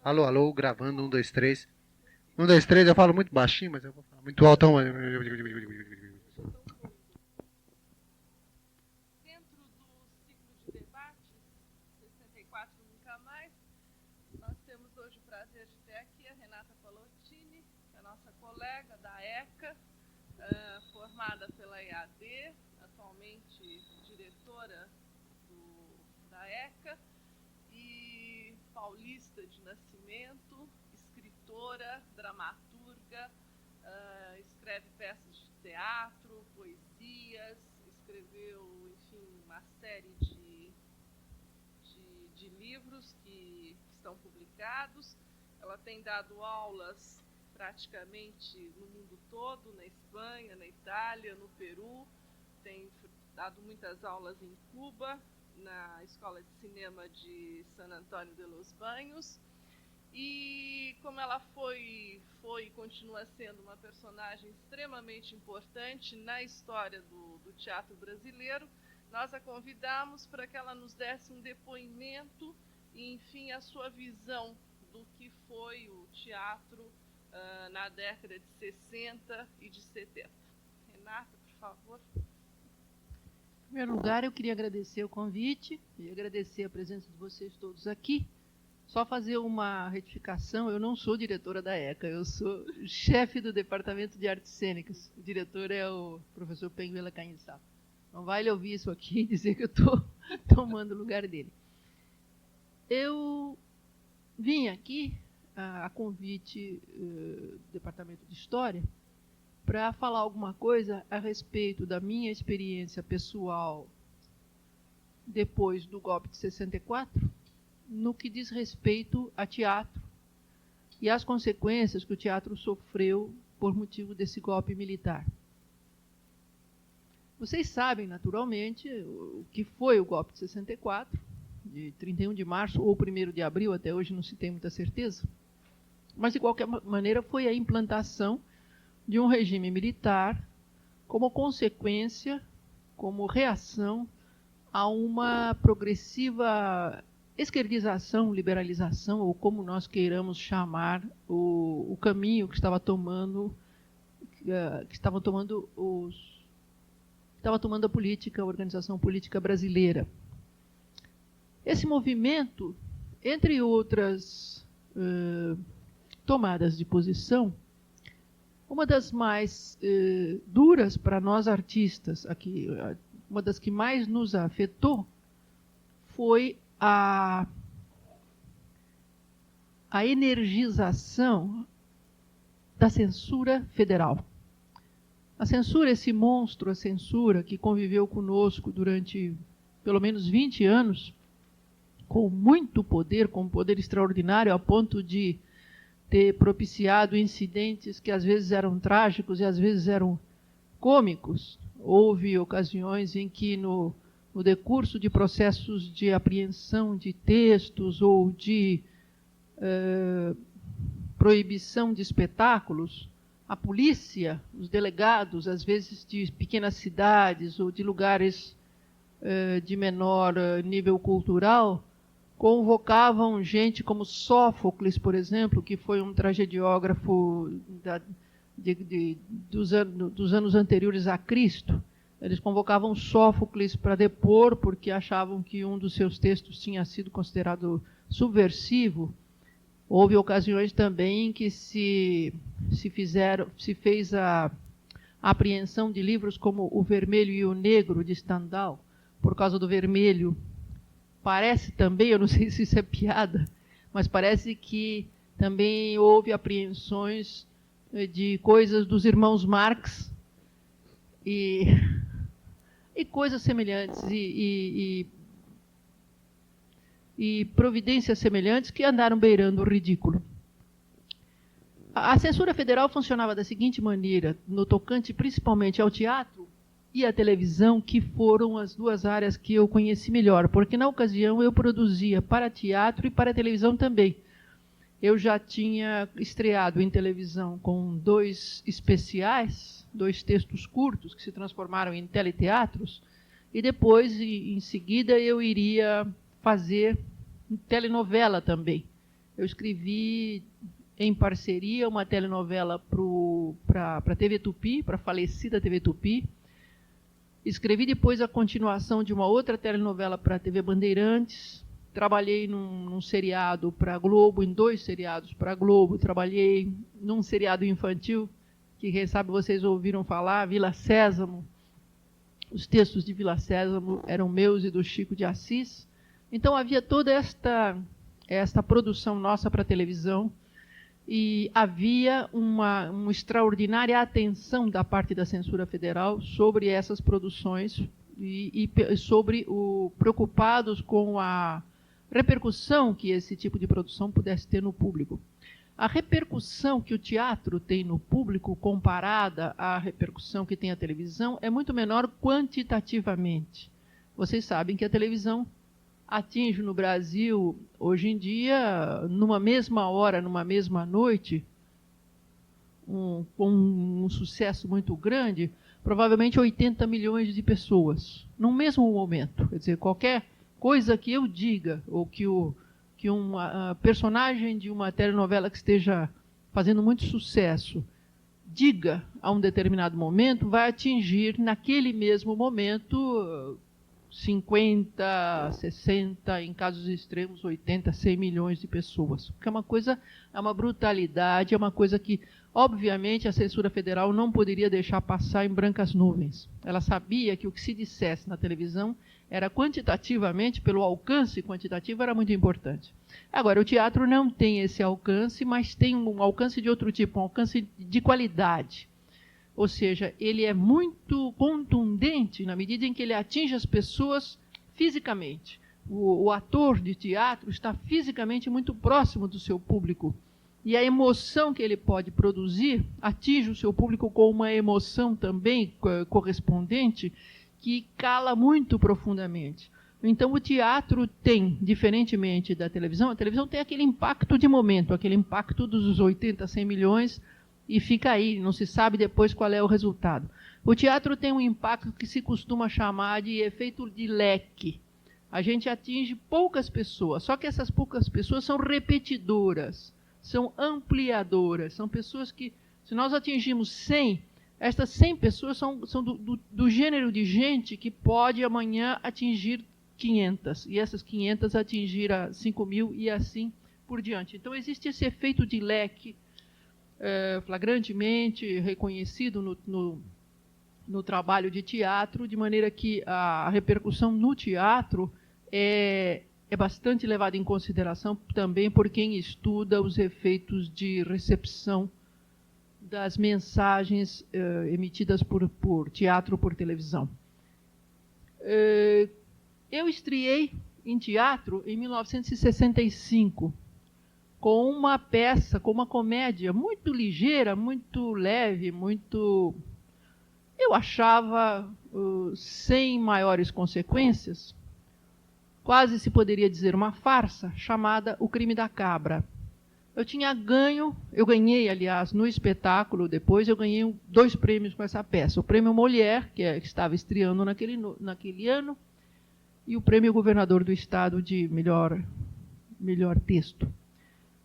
Alô, alô, gravando, 1, 2, 3. 1, 2, 3, eu falo muito baixinho, mas eu vou falar muito alto. Dentro do ciclo de debates, 64 Nunca Mais, nós temos hoje o prazer de ter aqui a Renata Palottini, que é a nossa colega da ECA, formada pela EAD, atualmente diretora da ECA, e paulista de nascimento, escritora, dramaturga, escreve peças de teatro, poesias, escreveu, enfim, uma série de livros que estão publicados. Ela tem dado aulas praticamente no mundo todo, na Espanha, na Itália, no Peru, tem dado muitas aulas em Cuba, na Escola de Cinema de San Antônio de los Baños. E como ela foi e continua sendo uma personagem extremamente importante na história do teatro brasileiro, nós a convidamos para que ela nos desse um depoimento e, enfim, a sua visão do que foi o teatro na década de 60 e de 70. Renata, por favor. Em primeiro lugar, eu queria agradecer o convite e agradecer a presença de vocês todos aqui. Só fazer uma retificação, eu não sou diretora da ECA, eu sou chefe do Departamento de Artes Cênicas. O diretor é o professor Penguela Canhissá. Não vai ele ouvir isso aqui e dizer que eu estou tomando o lugar dele. Eu vim aqui, a convite do Departamento de História, para falar alguma coisa a respeito da minha experiência pessoal depois do golpe de 64, no que diz respeito a teatro e as consequências que o teatro sofreu por motivo desse golpe militar. Vocês sabem, naturalmente, o que foi o golpe de 64, de 31 de março ou 1º de abril, até hoje não se tem muita certeza, mas, de qualquer maneira, foi a implantação de um regime militar como consequência, como reação a uma progressiva esquerdização, liberalização, ou como nós queiramos chamar, o caminho que estava tomando a política, a organização política brasileira. Esse movimento, entre outras tomadas de posição, uma das mais duras para nós artistas, aqui, uma das que mais nos afetou, foi a energização da censura federal. A censura, esse monstro, a censura que conviveu conosco durante pelo menos 20 anos, com muito poder, com um poder extraordinário, a ponto de ter propiciado incidentes que às vezes eram trágicos e às vezes eram cômicos. Houve ocasiões em que no decurso de processos de apreensão de textos ou de proibição de espetáculos, a polícia, os delegados, às vezes de pequenas cidades ou de lugares de menor nível cultural, convocavam gente como Sófocles, por exemplo, que foi um tragediógrafo dos anos anteriores a Cristo. Eles convocavam Sófocles para depor, porque achavam que um dos seus textos tinha sido considerado subversivo. Houve ocasiões também em que se fez a apreensão de livros como O Vermelho e o Negro, de Stendhal, por causa do vermelho. Parece também, eu não sei se isso é piada, mas parece que também houve apreensões de coisas dos irmãos Marx e coisas semelhantes e providências semelhantes que andaram beirando o ridículo. A censura federal funcionava da seguinte maneira, no tocante principalmente ao teatro e à televisão, que foram as duas áreas que eu conheci melhor, porque na ocasião eu produzia para teatro e para televisão também. Eu já tinha estreado em televisão com 2 especiais, 2 textos curtos que se transformaram em teleteatros, e depois, em seguida, eu iria fazer telenovela também. Eu escrevi em parceria uma telenovela para a TV Tupi, para a falecida TV Tupi. Escrevi depois a continuação de uma outra telenovela para a TV Bandeirantes. Trabalhei num seriado para a Globo, em 2 seriados para a Globo. Trabalhei num seriado infantil, que quem sabe vocês ouviram falar, Vila Sésamo. Os textos de Vila Sésamo eram meus e do Chico de Assis. Então havia toda esta produção nossa para a televisão, e havia uma extraordinária atenção da parte da censura federal sobre essas produções e sobre preocupados com a repercussão que esse tipo de produção pudesse ter no público. A repercussão que o teatro tem no público, comparada à repercussão que tem a televisão, é muito menor quantitativamente. Vocês sabem que a televisão atinge no Brasil, hoje em dia, numa mesma hora, numa mesma noite, com um sucesso muito grande, provavelmente 80 milhões de pessoas, num mesmo momento. Quer dizer, qualquer coisa que eu diga, ou que um personagem de uma telenovela que esteja fazendo muito sucesso diga a um determinado momento, vai atingir naquele mesmo momento 50, 60, em casos extremos 80, 100 milhões de pessoas. Porque é uma brutalidade, é uma coisa que, obviamente, a censura federal não poderia deixar passar em brancas nuvens. Ela sabia que o que se dissesse na televisão era quantitativamente, pelo alcance quantitativo, era muito importante. Agora, o teatro não tem esse alcance, mas tem um alcance de outro tipo, um alcance de qualidade. Ou seja, ele é muito contundente na medida em que ele atinge as pessoas fisicamente. O ator de teatro está fisicamente muito próximo do seu público. E a emoção que ele pode produzir atinge o seu público com uma emoção também correspondente que cala muito profundamente. Então, o teatro tem, diferentemente da televisão, a televisão tem aquele impacto de momento, aquele impacto dos 80, 100 milhões, e fica aí, não se sabe depois qual é o resultado. O teatro tem um impacto que se costuma chamar de efeito de leque. A gente atinge poucas pessoas, só que essas poucas pessoas são repetidoras, são ampliadoras, são pessoas que, se nós atingimos 100, estas 100 pessoas são do gênero de gente que pode amanhã atingir 500, e essas 500 atingir a 5.000 e assim por diante. Então existe esse efeito de leque, flagrantemente reconhecido no trabalho de teatro, de maneira que a repercussão no teatro é bastante levada em consideração também por quem estuda os efeitos de recepção das mensagens emitidas por teatro ou por televisão. Eu estreei em teatro em 1965, com uma peça, com uma comédia muito ligeira, muito leve, muito, eu achava, sem maiores consequências, quase se poderia dizer uma farsa, chamada O Crime da Cabra. Eu ganhei, aliás, no espetáculo, depois eu ganhei 2 prêmios com essa peça. O prêmio Molière, que estava estreando naquele ano, e o prêmio Governador do Estado de melhor texto.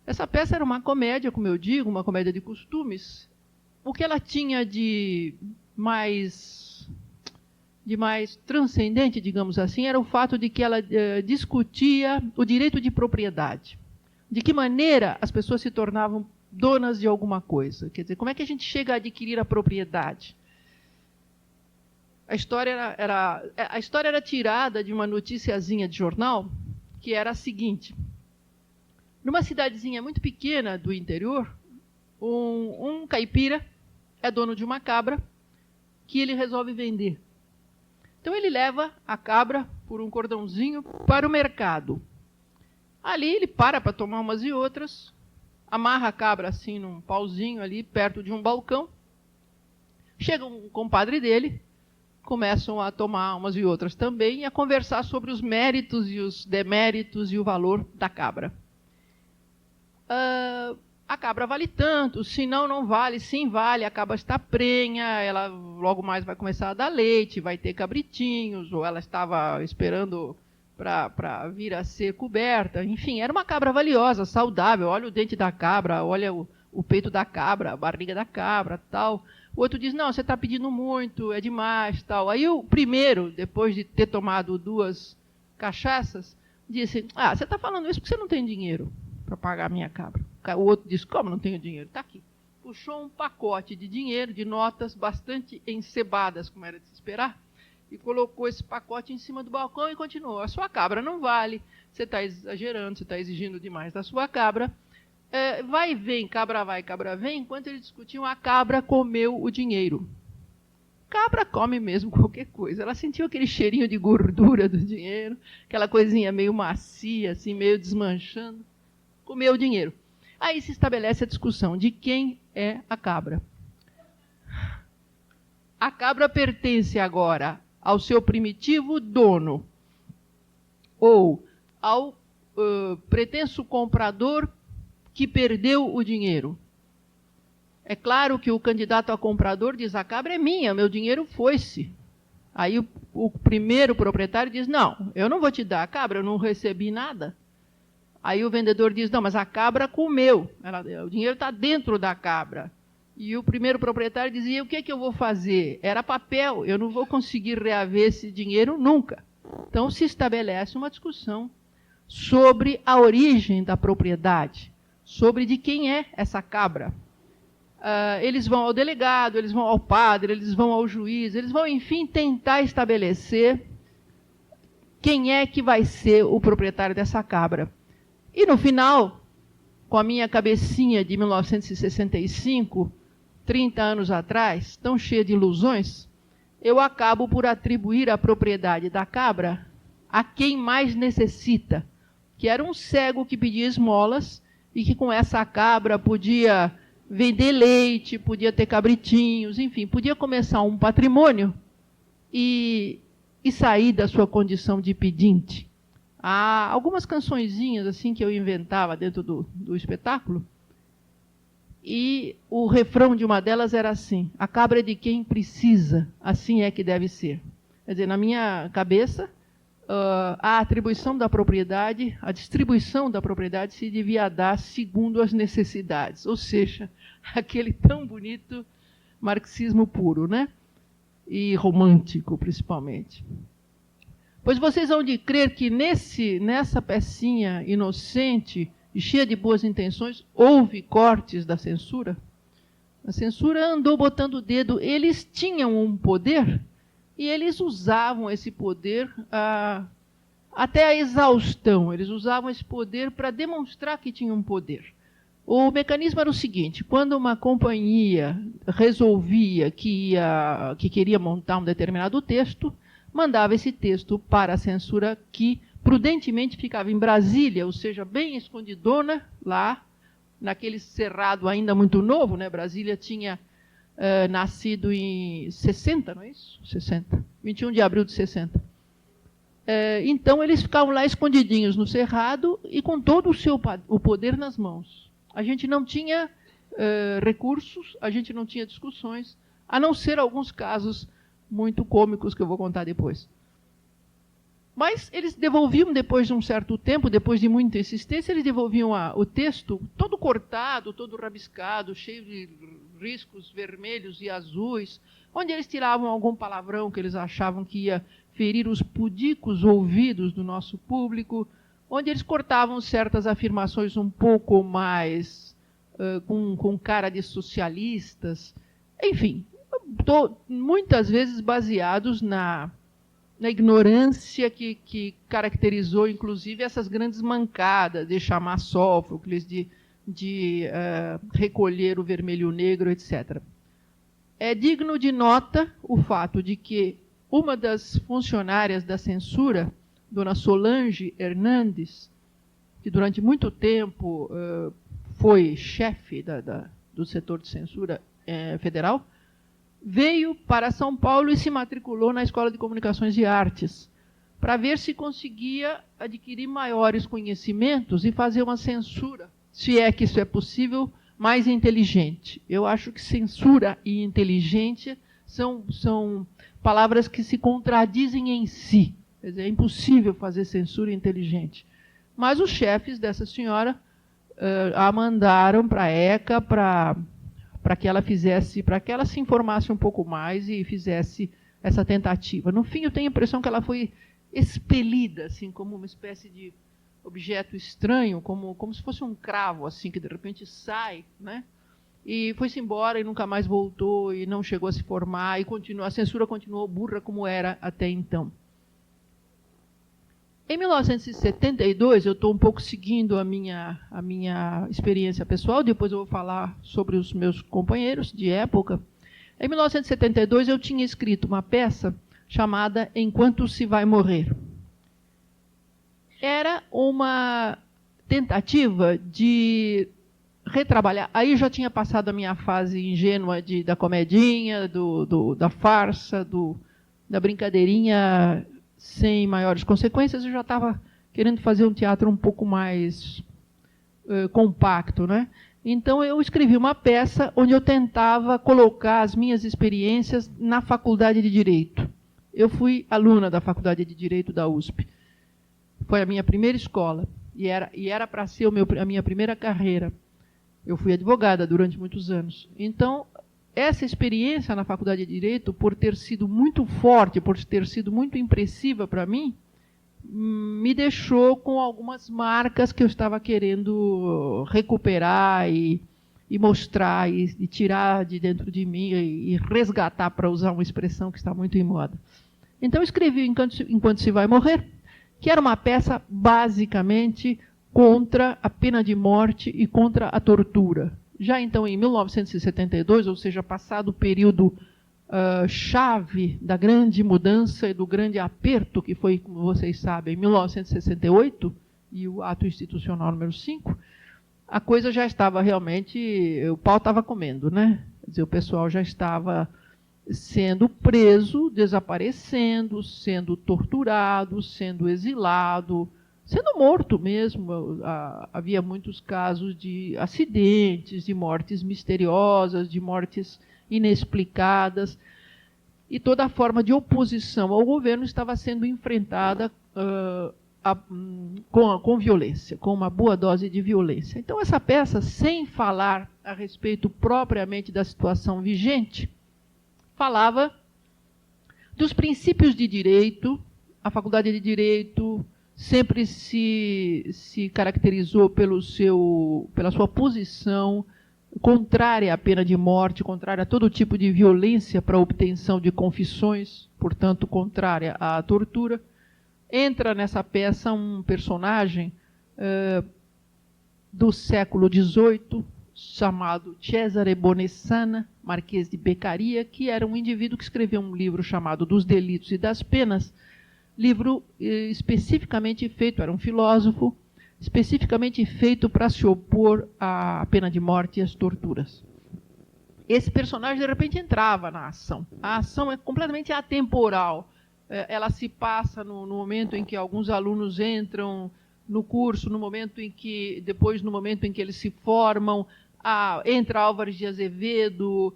Essa peça era uma comédia, como eu digo, uma comédia de costumes. O que ela tinha de mais transcendente, digamos assim, era o fato de que ela discutia o direito de propriedade. De que maneira as pessoas se tornavam donas de alguma coisa. Quer dizer, como é que a gente chega a adquirir a propriedade? A história era tirada de uma noticiazinha de jornal, que era a seguinte: numa cidadezinha muito pequena do interior, um caipira é dono de uma cabra que ele resolve vender. Então ele leva a cabra por um cordãozinho para o mercado. Ali ele para tomar umas e outras, amarra a cabra assim num pauzinho ali perto de um balcão. Chega um compadre dele, começam a tomar umas e outras também e a conversar sobre os méritos e os deméritos e o valor da cabra. a cabra vale tanto, se não, não vale, sim vale, a cabra está prenha, ela logo mais vai começar a dar leite, vai ter cabritinhos, ou ela estava esperando para vir a ser coberta. Enfim, era uma cabra valiosa, saudável. Olha o dente da cabra, olha o peito da cabra, a barriga da cabra, tal. O outro diz, não, você está pedindo muito, é demais, tal. Aí o primeiro, depois de ter tomado 2 cachaças, disse, você está falando isso porque você não tem dinheiro para pagar a minha cabra. O outro disse, como não tenho dinheiro? Está aqui. Puxou um pacote de dinheiro, de notas bastante encebadas, como era de se esperar, e colocou esse pacote em cima do balcão e continuou. A sua cabra não vale, você está exagerando, você está exigindo demais da sua cabra. Vai e vem, cabra vai, cabra vem. Enquanto eles discutiam, a cabra comeu o dinheiro. Cabra come mesmo qualquer coisa. Ela sentiu aquele cheirinho de gordura do dinheiro, aquela coisinha meio macia, assim, meio desmanchando. Comeu o dinheiro. Aí se estabelece a discussão de quem é a cabra. A cabra pertence agora ao seu primitivo dono ou ao pretenso comprador que perdeu o dinheiro. É claro que o candidato a comprador diz, a cabra é minha, meu dinheiro foi-se. Aí o primeiro proprietário diz, não, eu não vou te dar a cabra, eu não recebi nada. Aí o vendedor diz, não, mas a cabra comeu, o dinheiro está dentro da cabra. E o primeiro proprietário dizia, o que é que eu vou fazer? Era papel, eu não vou conseguir reaver esse dinheiro nunca. Então se estabelece uma discussão sobre a origem da propriedade, sobre de quem é essa cabra. Eles vão ao delegado, eles vão ao padre, eles vão ao juiz, eles vão, enfim, tentar estabelecer quem é que vai ser o proprietário dessa cabra. E no final, com a minha cabecinha de 1965, 30 anos atrás, tão cheia de ilusões, eu acabo por atribuir a propriedade da cabra a quem mais necessita, que era um cego que pedia esmolas e que com essa cabra podia vender leite, podia ter cabritinhos, enfim, podia começar um patrimônio e sair da sua condição de pedinte. Há algumas cançõezinhas assim que eu inventava dentro do espetáculo, e o refrão de uma delas era assim, a cabra é de quem precisa, assim é que deve ser. Quer dizer, na minha cabeça, a atribuição da propriedade, a distribuição da propriedade se devia dar segundo as necessidades, ou seja, aquele tão bonito marxismo puro, né? E romântico, principalmente. Pois vocês hão de crer que nessa pecinha inocente e cheia de boas intenções, houve cortes da censura? A censura andou botando o dedo. Eles tinham um poder e eles usavam esse poder até a exaustão. Eles usavam esse poder para demonstrar que tinham um poder. O mecanismo era o seguinte, quando uma companhia resolvia que queria montar um determinado texto, mandava esse texto para a censura que prudentemente ficava em Brasília, ou seja, bem escondidona lá, naquele cerrado ainda muito novo, né? Brasília tinha nascido em 60, não é isso? 60. 21 de abril de 60. Então, eles ficavam lá escondidinhos no cerrado e com todo o poder nas mãos. A gente não tinha recursos, a gente não tinha discussões, a não ser alguns casos muito cômicos que eu vou contar depois. Mas eles devolviam, depois de um certo tempo, depois de muita insistência, eles devolviam o texto todo cortado, todo rabiscado, cheio de riscos vermelhos e azuis, onde eles tiravam algum palavrão que eles achavam que ia ferir os pudicos ouvidos do nosso público, onde eles cortavam certas afirmações um pouco mais com cara de socialistas, enfim, muitas vezes baseados na ignorância que caracterizou, inclusive, essas grandes mancadas de chamar Sófocles, de recolher o vermelho e o negro, etc. É digno de nota o fato de que uma das funcionárias da censura, dona Solange Hernandes, que durante muito tempo foi chefe do setor de censura federal, veio para São Paulo e se matriculou na Escola de Comunicações e Artes, para ver se conseguia adquirir maiores conhecimentos e fazer uma censura se é que isso é possível, mais inteligente. Eu acho que censura e inteligência são palavras que se contradizem em si. Quer dizer, é impossível fazer censura inteligente. Mas os chefes dessa senhora a mandaram para a ECA para que ela fizesse, para que ela se informasse um pouco mais e fizesse essa tentativa. No fim, eu tenho a impressão que ela foi expelida, assim, como uma espécie de objeto estranho, como se fosse um cravo, assim, que de repente sai, né? E foi-se embora e nunca mais voltou e não chegou a se formar e a censura continuou burra como era até então. Em 1972, eu estou um pouco seguindo a minha experiência pessoal, depois eu vou falar sobre os meus companheiros de época. Em 1972, eu tinha escrito uma peça chamada Enquanto se vai morrer. Era uma tentativa de retrabalhar. Aí já tinha passado a minha fase ingênua da comedinha, da farsa, da brincadeirinha sem maiores consequências. Eu já estava querendo fazer um teatro um pouco mais compacto, né? Então eu escrevi uma peça onde eu tentava colocar as minhas experiências na Faculdade de Direito. Eu fui aluna da Faculdade de Direito da USP. Foi a minha primeira escola e era para ser a minha primeira carreira. Eu fui advogada durante muitos anos. Então, essa experiência na Faculdade de Direito, por ter sido muito forte, por ter sido muito impressiva para mim, me deixou com algumas marcas que eu estava querendo recuperar e mostrar e tirar de dentro de mim e resgatar, para usar uma expressão que está muito em moda. Então, eu escrevi Enquanto se vai morrer, que era uma peça basicamente contra a pena de morte e contra a tortura. Já então, em 1972, ou seja, passado o período chave da grande mudança e do grande aperto que foi, como vocês sabem, em 1968, e o ato institucional número 5, a coisa já estava realmente, o pau estava comendo, né? Quer dizer, o pessoal já estava sendo preso, desaparecendo, sendo torturado, sendo exilado, sendo morto mesmo. Havia muitos casos de acidentes, de mortes misteriosas, de mortes inexplicadas, e toda a forma de oposição ao governo estava sendo enfrentada com violência, com uma boa dose de violência. Então, essa peça, sem falar a respeito propriamente da situação vigente, falava dos princípios de direito. A Faculdade de Direito sempre se caracterizou pela sua posição contrária à pena de morte, contrária a todo tipo de violência para a obtenção de confissões, portanto, contrária à tortura. Entra nessa peça um personagem do século XVIII, chamado Cesare Bonessana, Marquês de Beccaria, que era um indivíduo que escreveu um livro chamado Dos Delitos e das Penas, livro especificamente feito, era um filósofo, especificamente feito para se opor à pena de morte e às torturas. Esse personagem, de repente, entrava na ação. A ação é completamente atemporal. Ela se passa no momento em que alguns alunos entram no curso, no momento em que eles se formam, entra Álvares de Azevedo,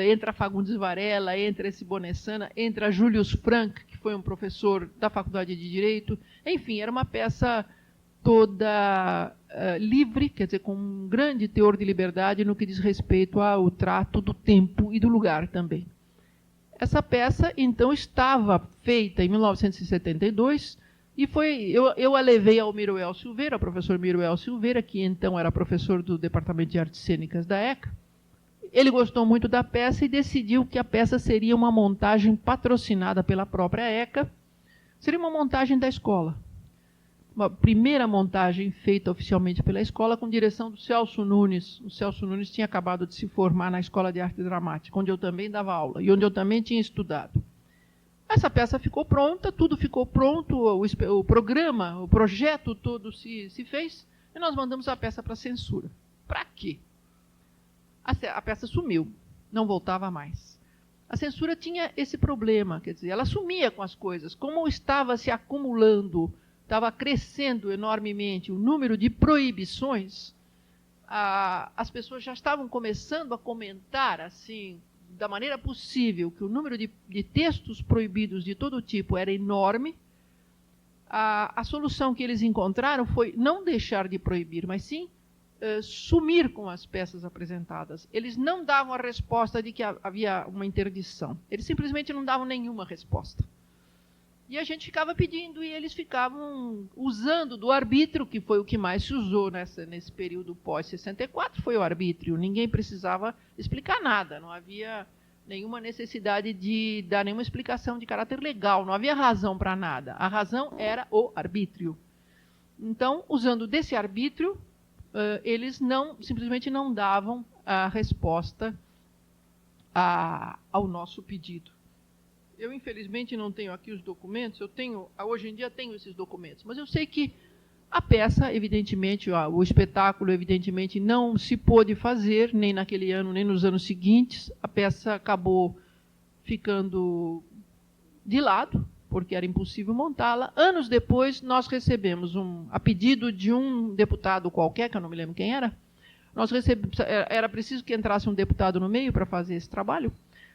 entra Fagundes Varela, entra esse Bonessana, entra Julius Frank, que foi um professor da Faculdade de Direito. Enfim, era uma peça toda livre, quer dizer, com um grande teor de liberdade no que diz respeito ao trato do tempo e do lugar também. Essa peça, então, estava feita em 1972 e eu a levei ao Miruel Silveira, ao professor Miruel Silveira, que então era professor do Departamento de Artes Cênicas da ECA. Ele gostou muito da peça e decidiu que a peça seria uma montagem patrocinada pela própria ECA, seria uma montagem da escola. Uma primeira montagem feita oficialmente pela escola, com direção do Celso Nunes. O Celso Nunes tinha acabado de se formar na Escola de Arte Dramática, onde eu também dava aula e onde eu também tinha estudado. Essa peça ficou pronta, tudo ficou pronto, o programa, o projeto todo se fez, e nós mandamos a peça para a censura. Para quê? A peça sumiu, não voltava mais. A censura tinha esse problema, quer dizer, ela sumia com as coisas. Como estava se acumulando, estava crescendo enormemente o número de proibições, as pessoas já estavam começando a comentar, assim, da maneira possível, que o número de textos proibidos de todo tipo era enorme, a solução que eles encontraram foi não deixar de proibir, mas sim sumir com as peças apresentadas. Eles não davam a resposta de que havia uma interdição. Eles simplesmente não davam nenhuma resposta. E a gente ficava pedindo, e eles ficavam usando do arbítrio, que foi o que mais se usou nesse período pós-64, foi o arbítrio. Ninguém precisava explicar nada, não havia nenhuma necessidade de dar nenhuma explicação de caráter legal, não havia razão para nada. A razão era o arbítrio. Então, usando desse arbítrio, eles simplesmente não davam a resposta ao nosso pedido. Eu, infelizmente, não tenho aqui os documentos. Hoje em dia tenho esses documentos, mas eu sei que a peça, evidentemente, o espetáculo, evidentemente, não se pôde fazer, nem naquele ano, nem nos anos seguintes. A peça acabou ficando de lado, porque era impossível montá-la. Anos depois, nós recebemos, a pedido de um deputado qualquer, que eu não me lembro quem era, era preciso que entrasse um deputado no meio para fazer esse trabalho.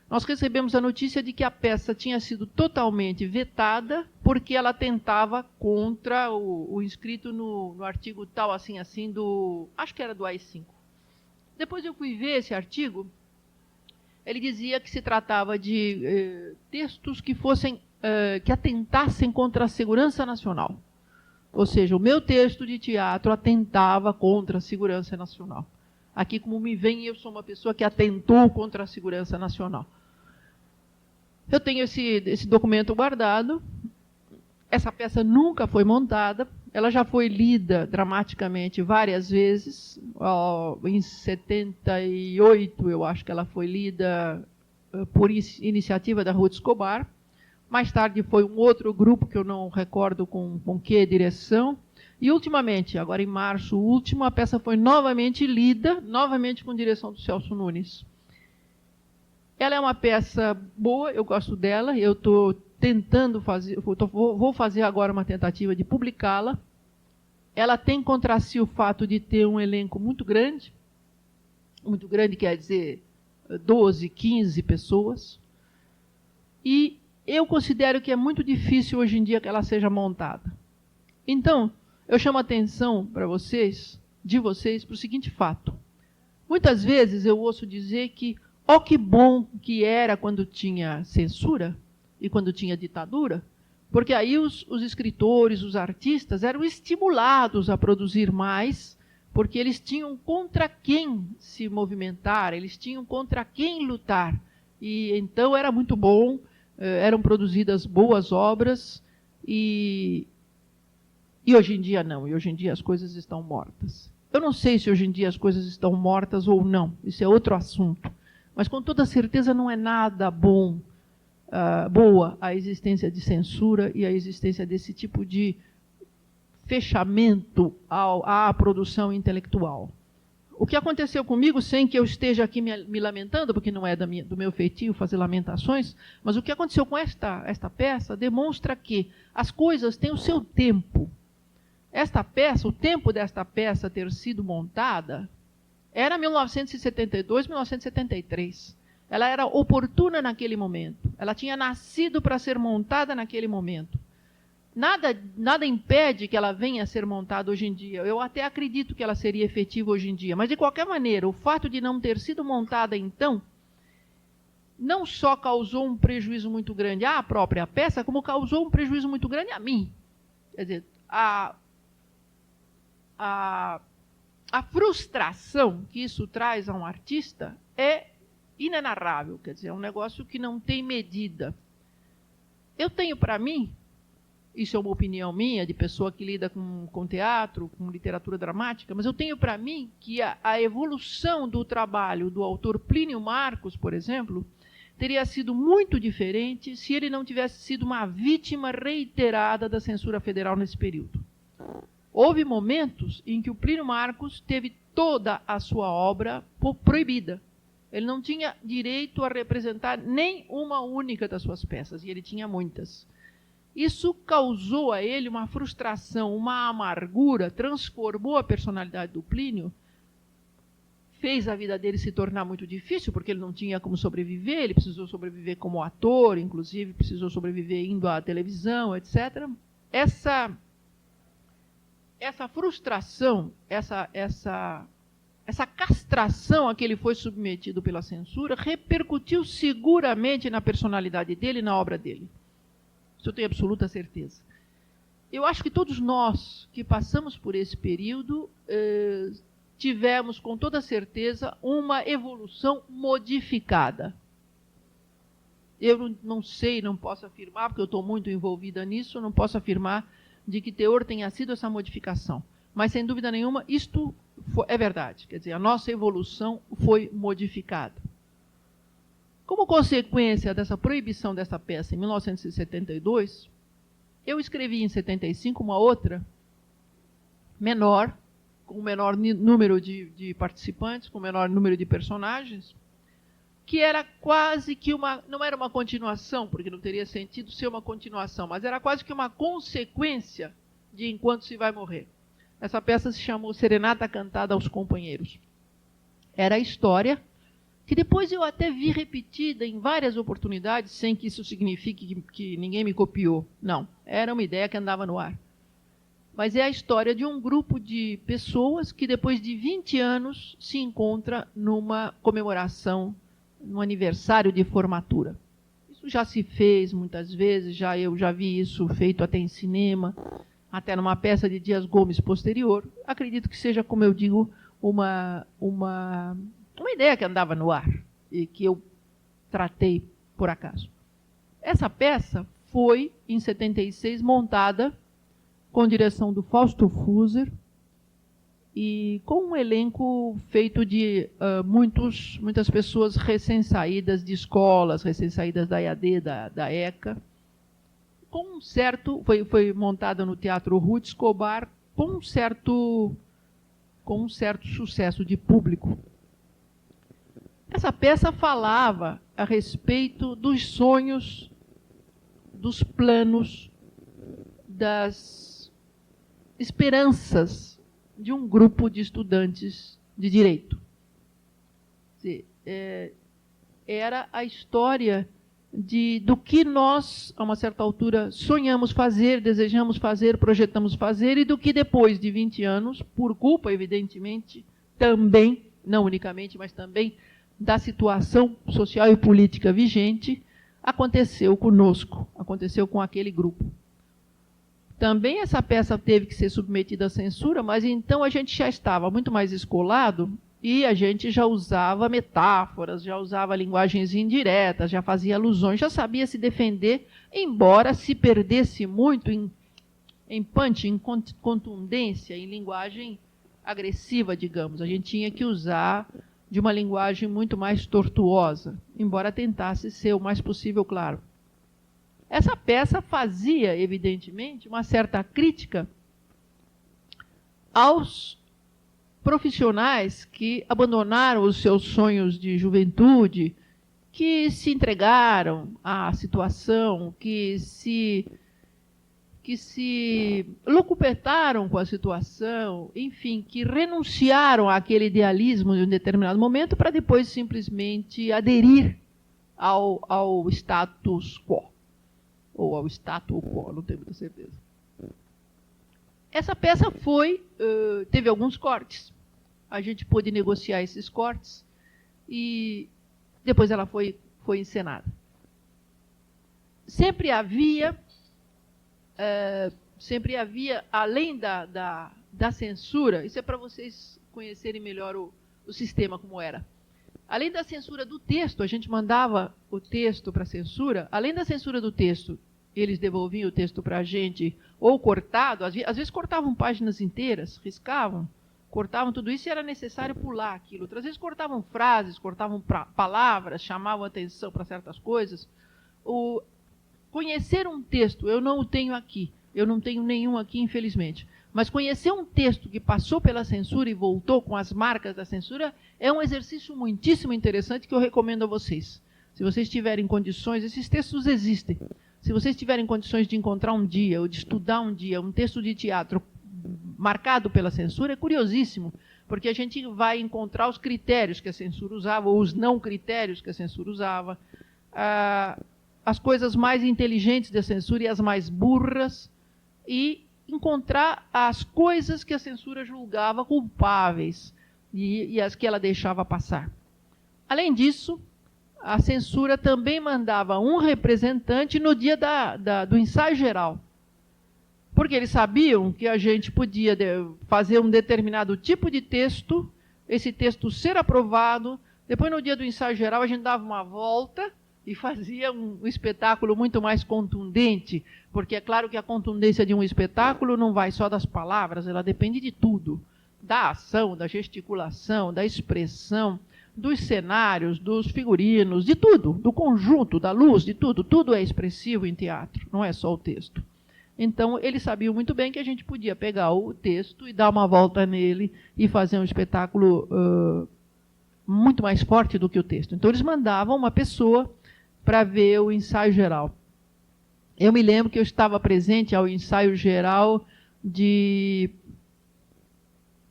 Nós recebemos a notícia de que a peça tinha sido totalmente vetada porque ela tentava contra o inscrito no artigo tal, assim, acho que era do AI-5. Depois eu fui ver esse artigo, ele dizia que se tratava de textos que atentassem contra a segurança nacional. Ou seja, o meu texto de teatro atentava contra a segurança nacional. Aqui, como me vem, eu sou uma pessoa que atentou contra a segurança nacional. Eu tenho esse documento guardado. Essa peça nunca foi montada. Ela já foi lida dramaticamente várias vezes. Em 78, eu acho que ela foi lida por iniciativa da Ruth Escobar. Mais tarde foi um outro grupo, que eu não recordo com que direção. E, ultimamente, agora em março último, a peça foi novamente lida, novamente com direção do Celso Nunes. Ela é uma peça boa, eu gosto dela, eu estou tentando fazer, vou fazer agora uma tentativa de publicá-la. Ela tem contra si o fato de ter um elenco muito grande quer dizer 12, 15 pessoas, e eu considero que é muito difícil hoje em dia que ela seja montada. Então, eu chamo a atenção para vocês, para o seguinte fato. Muitas vezes eu ouço dizer que que bom que era quando tinha censura e quando tinha ditadura, porque aí os escritores, os artistas eram estimulados a produzir mais, porque eles tinham contra quem se movimentar, eles tinham contra quem lutar. E então era muito bom, eram produzidas boas obras, e hoje em dia não, e hoje em dia as coisas estão mortas. Eu não sei se hoje em dia as coisas estão mortas ou não, isso é outro assunto. Mas com toda certeza não é nada boa a existência de censura e a existência desse tipo de fechamento à produção intelectual. O que aconteceu comigo, sem que eu esteja aqui me lamentando, porque não é do meu feitio fazer lamentações, mas o que aconteceu com esta peça demonstra que as coisas têm o seu tempo. Esta peça, o tempo desta peça ter sido montada, era 1972, 1973. Ela era oportuna naquele momento. Ela tinha nascido para ser montada naquele momento. Nada impede que ela venha a ser montada hoje em dia. Eu até acredito que ela seria efetiva hoje em dia. Mas, de qualquer maneira, o fato de não ter sido montada então, não só causou um prejuízo muito grande à própria peça, como causou um prejuízo muito grande a mim. Quer dizer, a frustração que isso traz a um artista é inenarrável, quer dizer, é um negócio que não tem medida. Eu tenho para mim, isso é uma opinião minha, de pessoa que lida com teatro, com literatura dramática, mas eu tenho para mim que a evolução do trabalho do autor Plínio Marcos, por exemplo, teria sido muito diferente se ele não tivesse sido uma vítima reiterada da censura federal nesse período. Houve momentos em que o Plínio Marcos teve toda a sua obra proibida. Ele não tinha direito a representar nem uma única das suas peças, e ele tinha muitas. Isso causou a ele uma frustração, uma amargura, transformou a personalidade do Plínio fez a vida dele se tornar muito difícil, porque ele não tinha como sobreviver, ele precisou sobreviver como ator, inclusive precisou sobreviver indo à televisão, etc. Essa frustração, essa castração a que ele foi submetido pela censura repercutiu seguramente na personalidade dele e na obra dele. Isso eu tenho absoluta certeza. Eu acho que todos nós que passamos por esse período tivemos, com toda certeza, uma evolução modificada. Eu não sei, não posso afirmar, porque eu estou muito envolvida nisso, não posso afirmar de que teor tenha sido essa modificação. Mas, sem dúvida nenhuma, isto é verdade. Quer dizer, a nossa evolução foi modificada. Como consequência dessa proibição dessa peça em 1972, eu escrevi em 75 uma outra, menor, com menor número de participantes, com menor número de personagens, que era quase que não era uma continuação, porque não teria sentido ser uma continuação, mas era quase que uma consequência de Enquanto se vai morrer. Essa peça se chamou Serenata Cantada aos Companheiros. Era a história que depois eu até vi repetida em várias oportunidades, sem que isso signifique que ninguém me copiou. Não, era uma ideia que andava no ar. Mas é a história de um grupo de pessoas que depois de 20 anos se encontra numa comemoração, num aniversário de formatura. Isso já se fez muitas vezes, eu já vi isso feito até em cinema, até numa peça de Dias Gomes posterior. Acredito que seja, como eu digo, uma ideia que andava no ar e que eu tratei por acaso. Essa peça foi, em 76, montada com direção do Fausto Fuser e com um elenco feito de muitas pessoas recém-saídas de escolas, recém-saídas da EAD, da ECA, com um certo, foi montada no Teatro Ruth Escobar com um certo sucesso de público. Essa peça falava a respeito dos sonhos, dos planos, das esperanças de um grupo de estudantes de direito. Era a história do que nós, a uma certa altura, sonhamos fazer, desejamos fazer, projetamos fazer, e do que depois de 20 anos, por culpa, evidentemente, também, não unicamente, mas também, da situação social e política vigente, aconteceu conosco, aconteceu com aquele grupo. Também essa peça teve que ser submetida à censura, mas então a gente já estava muito mais escolado e a gente já usava metáforas, já usava linguagens indiretas, já fazia alusões, já sabia se defender, embora se perdesse muito em punch, em contundência, em linguagem agressiva, digamos. A gente tinha que usar de uma linguagem muito mais tortuosa, embora tentasse ser o mais possível claro. Essa peça fazia, evidentemente, uma certa crítica aos profissionais que abandonaram os seus sonhos de juventude, que se entregaram à situação, que se locupetaram com a situação, enfim, que renunciaram àquele idealismo de um determinado momento para depois simplesmente aderir ao status quo. Ou ao status quo, não tenho muita certeza. Essa peça teve alguns cortes. A gente pôde negociar esses cortes e depois ela foi encenada. Sempre havia, além da censura, isso é para vocês conhecerem melhor o sistema como era. Além da censura do texto, a gente mandava o texto para a censura. Além da censura do texto, eles devolviam o texto para a gente, ou cortado, às vezes cortavam páginas inteiras, riscavam, cortavam tudo isso e era necessário pular aquilo. Outras vezes cortavam frases, cortavam palavras, chamavam atenção para certas coisas. Conhecer um texto, eu não o tenho aqui, eu não tenho nenhum aqui, infelizmente. Mas conhecer um texto que passou pela censura e voltou com as marcas da censura é um exercício muitíssimo interessante que eu recomendo a vocês. Se vocês tiverem condições, esses textos existem. Se vocês tiverem condições de encontrar um dia, ou de estudar um dia, um texto de teatro marcado pela censura, é curiosíssimo, porque a gente vai encontrar os critérios que a censura usava, ou os não critérios que a censura usava, as coisas mais inteligentes da censura e as mais burras, e encontrar as coisas que a censura julgava culpáveis e as que ela deixava passar. Além disso, a censura também mandava um representante no dia do ensaio geral, porque eles sabiam que a gente podia fazer um determinado tipo de texto, esse texto ser aprovado, depois no dia do ensaio geral a gente dava uma volta e fazia um espetáculo muito mais contundente, porque é claro que a contundência de um espetáculo não vai só das palavras, ela depende de tudo, da ação, da gesticulação, da expressão, dos cenários, dos figurinos, de tudo, do conjunto, da luz, de tudo. Tudo é expressivo em teatro, não é só o texto. Então, eles sabiam muito bem que a gente podia pegar o texto e dar uma volta nele e fazer um espetáculo muito mais forte do que o texto. Então, eles mandavam uma pessoa para ver o ensaio geral. Eu me lembro que eu estava presente ao ensaio geral de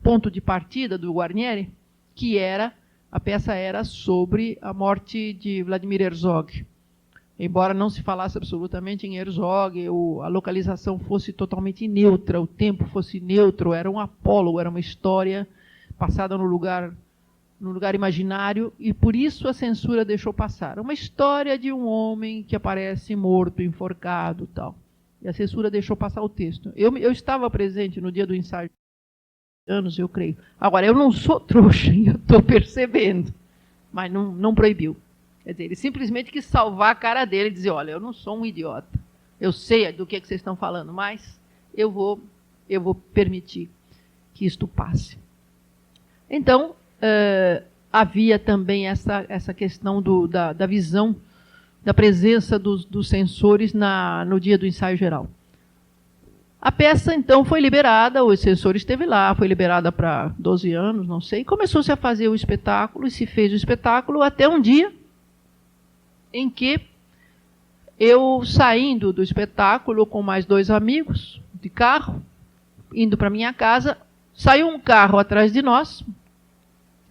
Ponto de Partida, do Guarnieri, que a peça era sobre a morte de Vladimir Herzog. Embora não se falasse absolutamente em Herzog, a localização fosse totalmente neutra, o tempo fosse neutro, era um apólogo, era uma história passada no lugar imaginário, e por isso a censura deixou passar. Uma história de um homem que aparece morto, enforcado, tal. E a censura deixou passar o texto. Eu estava presente no dia do ensaio, anos, eu creio. Agora, eu não sou trouxa, eu estou percebendo, mas não proibiu. Quer dizer, ele simplesmente quis salvar a cara dele e dizer, olha, eu não sou um idiota, eu sei do que vocês estão falando, mas eu vou permitir que isto passe. Então, havia também essa questão da visão, da presença dos censores no dia do ensaio geral. A peça, então, foi liberada, o censor esteve lá, foi liberada para 12 anos, não sei, e começou-se a fazer o espetáculo, e se fez o espetáculo até um dia em que eu, saindo do espetáculo com mais 2 amigos de carro, indo para minha casa, saiu um carro atrás de nós,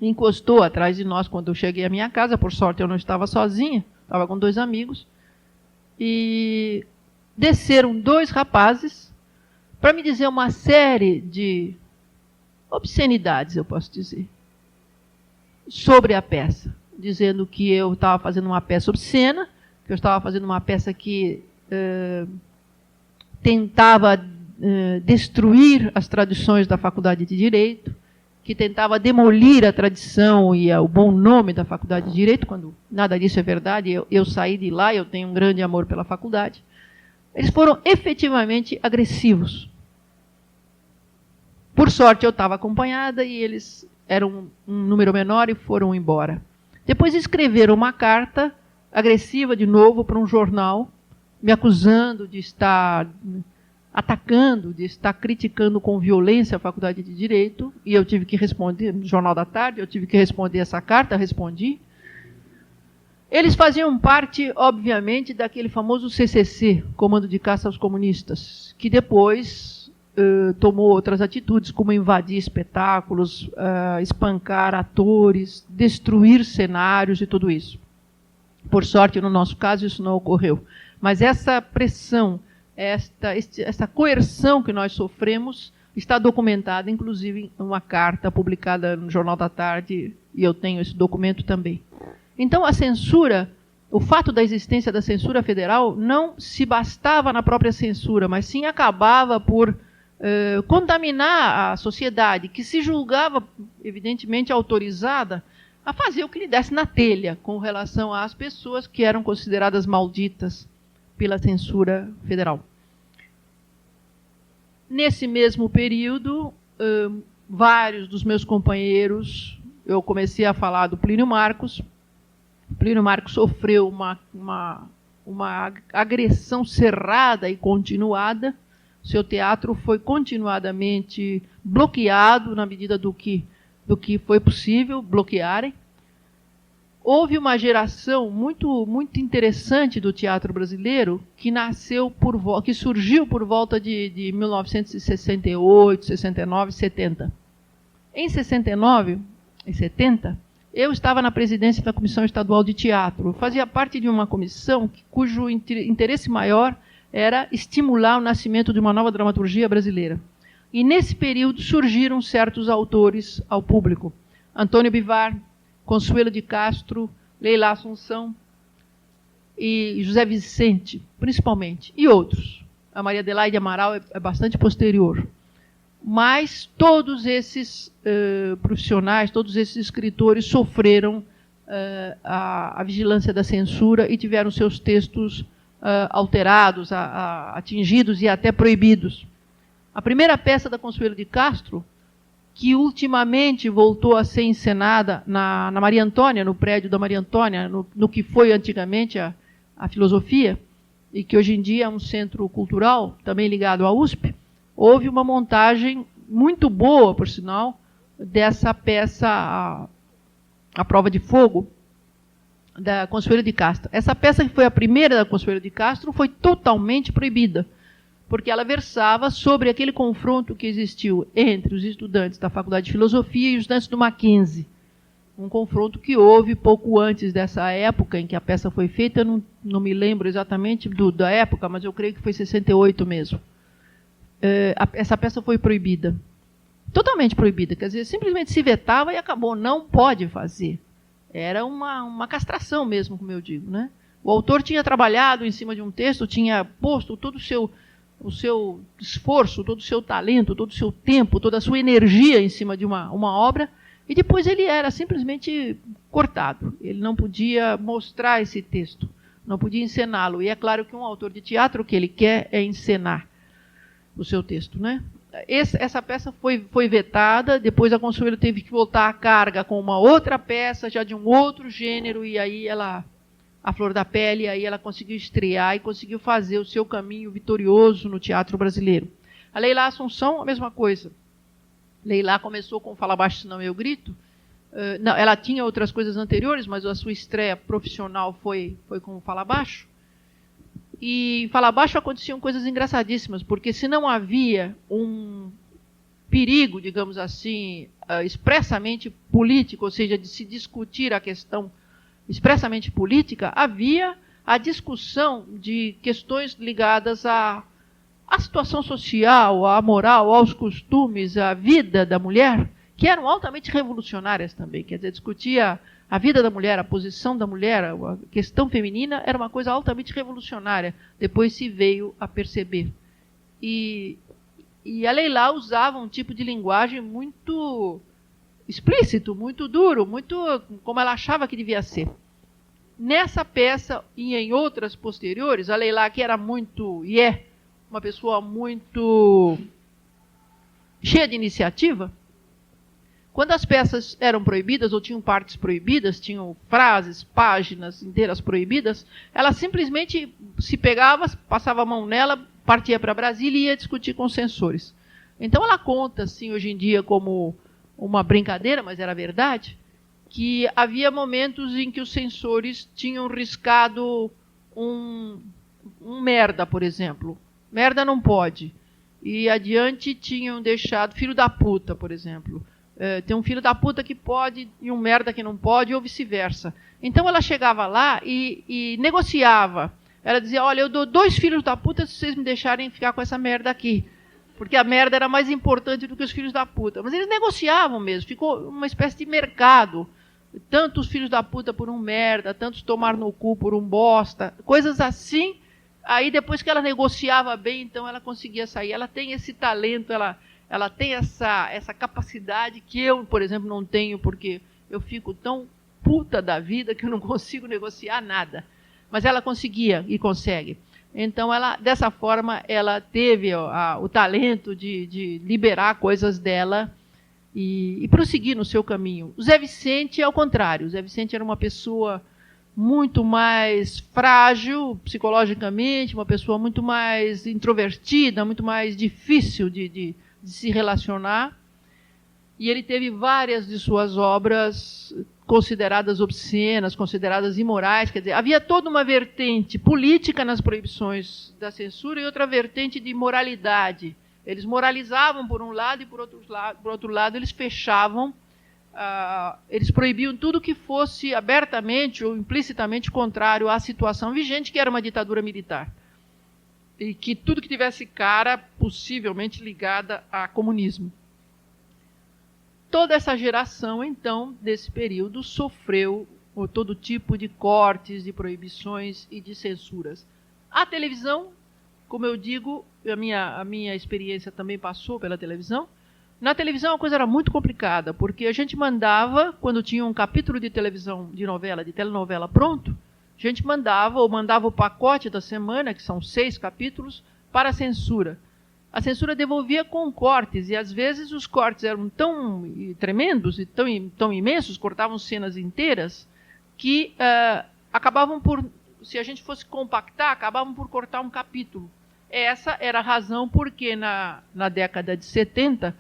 encostou atrás de nós quando eu cheguei à minha casa, por sorte eu não estava sozinha, estava com 2 amigos, e desceram 2 rapazes para me dizer uma série de obscenidades, eu posso dizer, sobre a peça, dizendo que eu estava fazendo uma peça obscena, que eu estava fazendo uma peça que tentava destruir as tradições da Faculdade de Direito, que tentava demolir a tradição e o bom nome da Faculdade de Direito, quando nada disso é verdade. Eu saí de lá, eu tenho um grande amor pela faculdade. Eles foram efetivamente agressivos. Por sorte, eu estava acompanhada e eles eram um número menor e foram embora. Depois escreveram uma carta agressiva de novo para um jornal, me acusando de estar atacando, de estar criticando com violência a Faculdade de Direito, e eu tive que responder, no Jornal da Tarde, eu tive que responder essa carta, respondi. Eles faziam parte, obviamente, daquele famoso CCC, Comando de Caça aos Comunistas, que depois tomou outras atitudes, como invadir espetáculos, espancar atores, destruir cenários e tudo isso. Por sorte, no nosso caso, isso não ocorreu. Mas essa pressão, essa coerção que nós sofremos está documentada, inclusive, em uma carta publicada no Jornal da Tarde, e eu tenho esse documento também. Então, a censura, o fato da existência da censura federal não se bastava na própria censura, mas sim acabava por contaminar a sociedade, que se julgava, evidentemente, autorizada a fazer o que lhe desse na telha com relação às pessoas que eram consideradas malditas pela censura federal. Nesse mesmo período, vários dos meus companheiros, eu comecei a falar do Plínio Marcos. Plínio Marcos sofreu uma agressão cerrada e continuada. Seu teatro foi continuadamente bloqueado na medida do que foi possível bloquearem. Houve uma geração muito interessante do teatro brasileiro que surgiu por volta de 1968, 69, 70. Em 69 e 70, eu estava na presidência da Comissão Estadual de Teatro. Eu fazia parte de uma comissão cujo interesse maior era estimular o nascimento de uma nova dramaturgia brasileira. E nesse período surgiram certos autores ao público. Antônio Bivar, Consuelo de Castro, Leila Assunção e José Vicente, principalmente, e outros. A Maria Adelaide Amaral é bastante posterior. Mas todos esses profissionais, todos esses escritores sofreram a vigilância da censura e tiveram seus textos alterados, atingidos e até proibidos. A primeira peça da Consuelo de Castro, que ultimamente voltou a ser encenada na Maria Antônia, no prédio da Maria Antônia, no que foi antigamente a filosofia, e que hoje em dia é um centro cultural, também ligado à USP, houve uma montagem muito boa, por sinal, dessa peça, a Prova de Fogo, da Consuelo de Castro. Essa peça, que foi a primeira da Consuelo de Castro, foi totalmente proibida, porque ela versava sobre aquele confronto que existiu entre os estudantes da Faculdade de Filosofia e os estudantes do Mackenzie. Um confronto que houve pouco antes dessa época em que a peça foi feita. Eu não me lembro exatamente da época, mas eu creio que foi 68 mesmo. Essa peça foi proibida. Totalmente proibida. Quer dizer, simplesmente se vetava e acabou. Não pode fazer. Era uma castração mesmo, como eu digo, né? O autor tinha trabalhado em cima de um texto, tinha posto todo o seu esforço, todo o seu talento, todo o seu tempo, toda a sua energia em cima de uma obra, e depois ele era simplesmente cortado. Ele não podia mostrar esse texto, não podia encená-lo. E é claro que um autor de teatro, o que ele quer é encenar o seu texto, né? Essa peça foi vetada, depois a Consuelo teve que voltar à carga com uma outra peça, já de um outro gênero, e aí a Flor da Pele, aí ela conseguiu estrear e conseguiu fazer o seu caminho vitorioso no teatro brasileiro. A Leila Assunção, a mesma coisa. Leila começou com Fala Baixo, Senão Eu Grito. Não, ela tinha outras coisas anteriores, mas a sua estreia profissional foi com Fala Baixo. E em Fala Baixo aconteciam coisas engraçadíssimas, porque se não havia um perigo, digamos assim, expressamente político, ou seja, de se discutir a questão expressamente política, havia a discussão de questões ligadas à situação social, à moral, aos costumes, à vida da mulher, que eram altamente revolucionárias também. Quer dizer, discutia a vida da mulher, a posição da mulher, a questão feminina, era uma coisa altamente revolucionária. Depois se veio a perceber. E a Leila usava um tipo de linguagem muito explícito, muito duro, muito como ela achava que devia ser. Nessa peça e em outras posteriores, a Leila, que era muito, e é uma pessoa muito cheia de iniciativa, quando as peças eram proibidas ou tinham partes proibidas, tinham frases, páginas inteiras proibidas, ela simplesmente se pegava, passava a mão nela, partia para Brasília e ia discutir com os censores. Então ela conta, assim, hoje em dia como uma brincadeira, mas era verdade, que havia momentos em que os censores tinham riscado um merda, por exemplo. Merda não pode. E adiante tinham deixado filho da puta, por exemplo. Tem um filho da puta que pode e um merda que não pode, ou vice-versa. Então ela chegava lá e negociava. Ela dizia, olha, eu dou 2 filhos da puta se vocês me deixarem ficar com essa merda aqui. Porque a merda era mais importante do que os filhos da puta. Mas eles negociavam mesmo, ficou uma espécie de mercado. Tantos filhos da puta por um merda, tantos tomar no cu por um bosta, coisas assim. Aí depois que ela negociava bem, então ela conseguia sair. Ela tem esse talento, ela tem essa capacidade que eu, por exemplo, não tenho, porque eu fico tão puta da vida que eu não consigo negociar nada. Mas ela conseguia e consegue. Então, dessa forma, ela teve o talento de liberar coisas dela e prosseguir no seu caminho. O Zé Vicente é o contrário. O Zé Vicente era uma pessoa muito mais frágil psicologicamente, uma pessoa muito mais introvertida, muito mais difícil de se relacionar. E ele teve várias de suas obras consideradas obscenas, consideradas imorais. Quer dizer, havia toda uma vertente política nas proibições da censura e outra vertente de moralidade Eles moralizavam por um lado e por outro lado eles fechavam, eles proibiam tudo que fosse abertamente ou implicitamente contrário à situação vigente, que era uma ditadura militar. E que tudo que tivesse cara possivelmente ligada a comunismo. Toda essa geração, então, desse período, sofreu todo tipo de cortes, de proibições e de censuras. A televisão, como eu digo, a minha experiência também passou pela televisão. Na televisão a coisa era muito complicada, porque a gente mandava, quando tinha um capítulo de televisão, de telenovela pronto, a gente mandava o pacote da semana, que são 6 capítulos, para a censura. A censura devolvia com cortes, e às vezes os cortes eram tão tremendos e tão imensos, cortavam cenas inteiras, que acabavam por, se a gente fosse compactar, acabavam por cortar um capítulo. Essa era a razão porque na década de 70,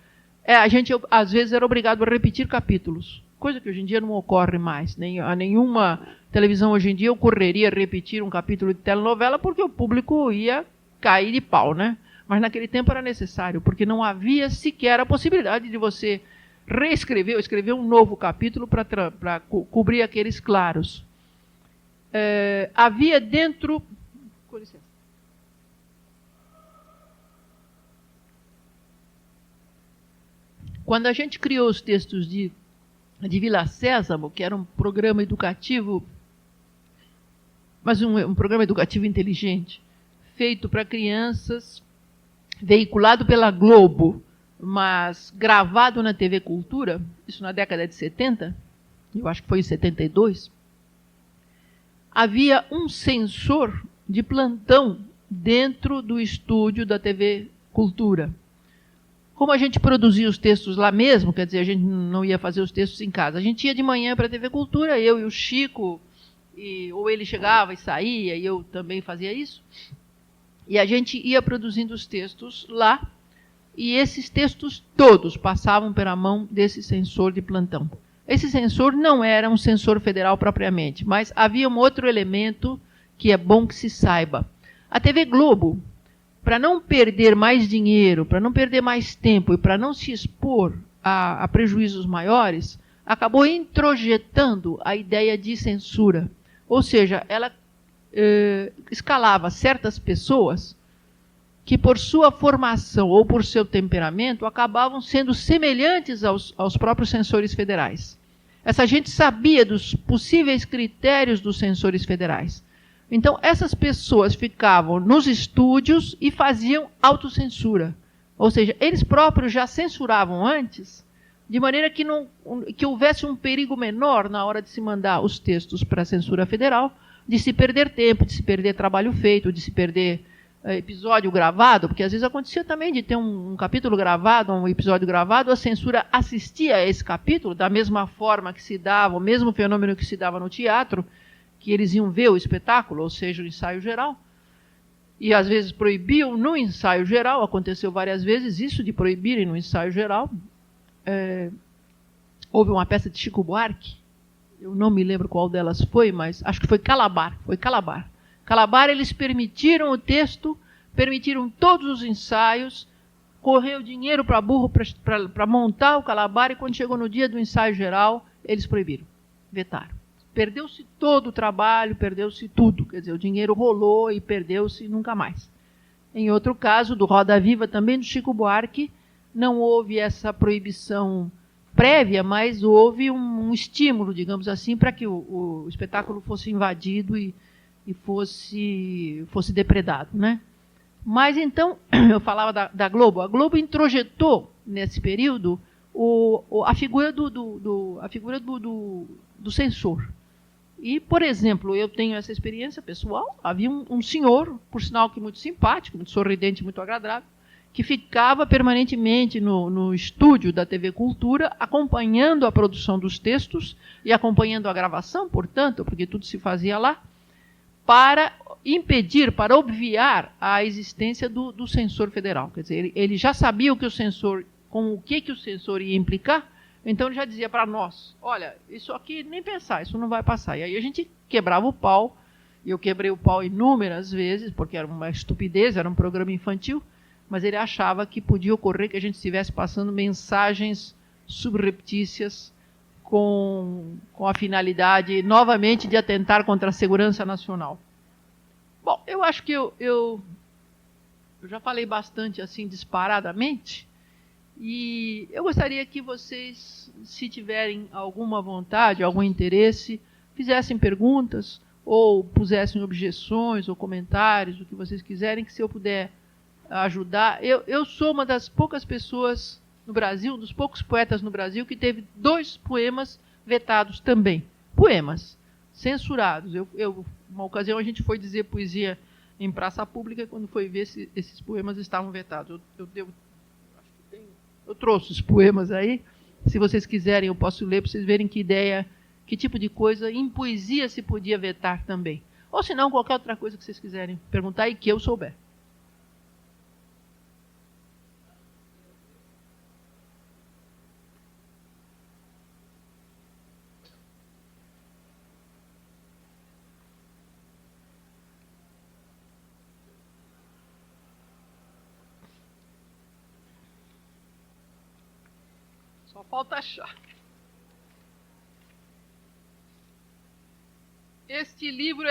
a gente às vezes era obrigado a repetir capítulos, coisa que hoje em dia não ocorre mais. A nenhuma televisão hoje em dia ocorreria repetir um capítulo de telenovela, porque o público ia cair de pau, né? Mas naquele tempo era necessário, porque não havia sequer a possibilidade de você reescrever ou escrever um novo capítulo para cobrir aqueles claros. Havia dentro... Com licença. Quando a gente criou os textos de Vila Sésamo, que era um programa educativo, mas um programa educativo inteligente, feito para crianças, veiculado pela Globo, mas gravado na TV Cultura, isso na década de 70, eu acho que foi em 72, havia um censor de plantão dentro do estúdio da TV Cultura. Como a gente produzia os textos lá mesmo, quer dizer, a gente não ia fazer os textos em casa, a gente ia de manhã para a TV Cultura, eu e o Chico, ou ele chegava e saía, e eu também fazia isso, e a gente ia produzindo os textos lá, e esses textos todos passavam pela mão desse censor de plantão. Esse censor não era um censor federal propriamente, mas havia um outro elemento que é bom que se saiba. A TV Globo, para não perder mais dinheiro, para não perder mais tempo e para não se expor a prejuízos maiores, acabou introjetando a ideia de censura. Ou seja, ela escalava certas pessoas que, por sua formação ou por seu temperamento, acabavam sendo semelhantes aos próprios censores federais. Essa gente sabia dos possíveis critérios dos censores federais. Então, essas pessoas ficavam nos estúdios e faziam autocensura. Ou seja, eles próprios já censuravam antes, de maneira que houvesse um perigo menor na hora de se mandar os textos para a censura federal, de se perder tempo, de se perder trabalho feito, de se perder episódio gravado, porque às vezes acontecia também de ter um capítulo gravado, um episódio gravado, a censura assistia a esse capítulo, da mesma forma que se dava, o mesmo fenômeno que se dava no teatro, que eles iam ver o espetáculo, ou seja, o ensaio geral, e às vezes proibiam no ensaio geral, aconteceu várias vezes isso de proibirem no ensaio geral. Houve uma peça de Chico Buarque, eu não me lembro qual delas foi, mas acho que foi Calabar. Calabar, eles permitiram o texto, permitiram todos os ensaios, correu dinheiro para burro para montar o Calabar, e quando chegou no dia do ensaio geral, eles proibiram, vetaram. Perdeu-se todo o trabalho, perdeu-se tudo, quer dizer, o dinheiro rolou e perdeu-se nunca mais. Em outro caso, do Roda Viva, também do Chico Buarque, não houve essa proibição prévia, mas houve um estímulo, digamos assim, para que o espetáculo fosse invadido e fosse depredado, né? Mas então, eu falava da Globo. A Globo introjetou, nesse período, a figura do censor. E, por exemplo, eu tenho essa experiência pessoal, havia um senhor, por sinal que muito simpático, muito sorridente, muito agradável, que ficava permanentemente no estúdio da TV Cultura, acompanhando a produção dos textos e acompanhando a gravação, portanto, porque tudo se fazia lá, para impedir, para obviar a existência do censor federal. Quer dizer, ele já sabia o que o censor, com o que o censor ia implicar, então ele já dizia para nós, olha, isso aqui nem pensar, isso não vai passar. E aí a gente quebrava o pau, e eu quebrei o pau inúmeras vezes, porque era uma estupidez, era um programa infantil, mas ele achava que podia ocorrer que a gente estivesse passando mensagens subreptícias com a finalidade, novamente, de atentar contra a segurança nacional. Bom, eu acho que eu já falei bastante assim disparadamente, e eu gostaria que vocês, se tiverem alguma vontade, algum interesse, fizessem perguntas, ou pusessem objeções, ou comentários, o que vocês quiserem, que se eu puder ajudar. Eu sou uma das poucas pessoas no Brasil, um dos poucos poetas no Brasil, que teve 2 poemas vetados também. Poemas censurados. Uma ocasião a gente foi dizer poesia em praça pública, quando foi ver se esses poemas estavam vetados. Eu trouxe os poemas aí. Se vocês quiserem, eu posso ler para vocês verem que ideia, que tipo de coisa em poesia se podia vetar também. Ou se não, qualquer outra coisa que vocês quiserem perguntar e que eu souber. Só falta achar. Este livro